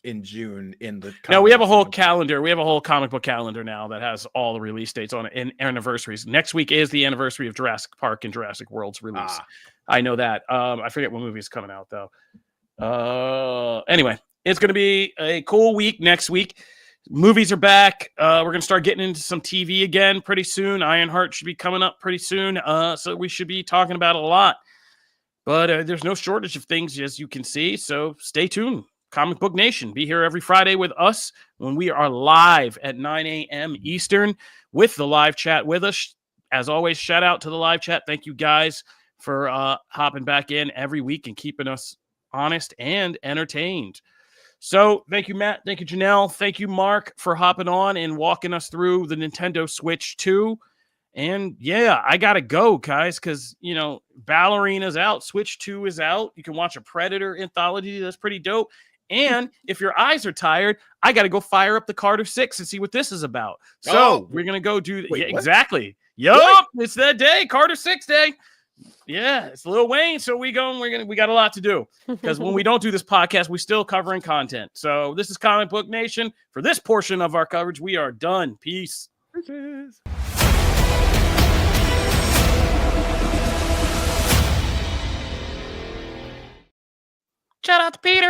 in June in the No, we have a comics whole and- calendar. We have a whole comic book calendar now that has all the release dates on it and anniversaries. Next week is the anniversary of Jurassic Park and Jurassic World's release. I know that. I forget what movie is coming out though. Anyway, it's going to be a cool week next week. Movies are back. We're going to start getting into some TV again pretty soon. Ironheart should be coming up pretty soon. So we should be talking about it a lot. But there's no shortage of things, as you can see. So stay tuned. Comic Book Nation. Be here every Friday with us when we are live at 9 a.m. Eastern with the live chat with us. As always, shout out to the live chat. Thank you guys for hopping back in every week and keeping us honest and entertained. So thank you, Matt. Thank you, Janelle. Thank you, Mark, for hopping on and walking us through the Nintendo Switch 2. And yeah, I got to go, guys, because, Ballerina's out. Switch 2 is out. You can watch a Predator anthology. That's pretty dope. And if your eyes are tired, I got to go fire up the Carter 6 and see what this is about. So we're going to go do Wait, exactly. Yup, it's that day, Carter 6 day. Yeah, it's Lil Wayne. So we got a lot to do because when we don't do this podcast, we still covering content. So this is Comic Book Nation. For this portion of our coverage, we are done. Peace. Shout out to Peter.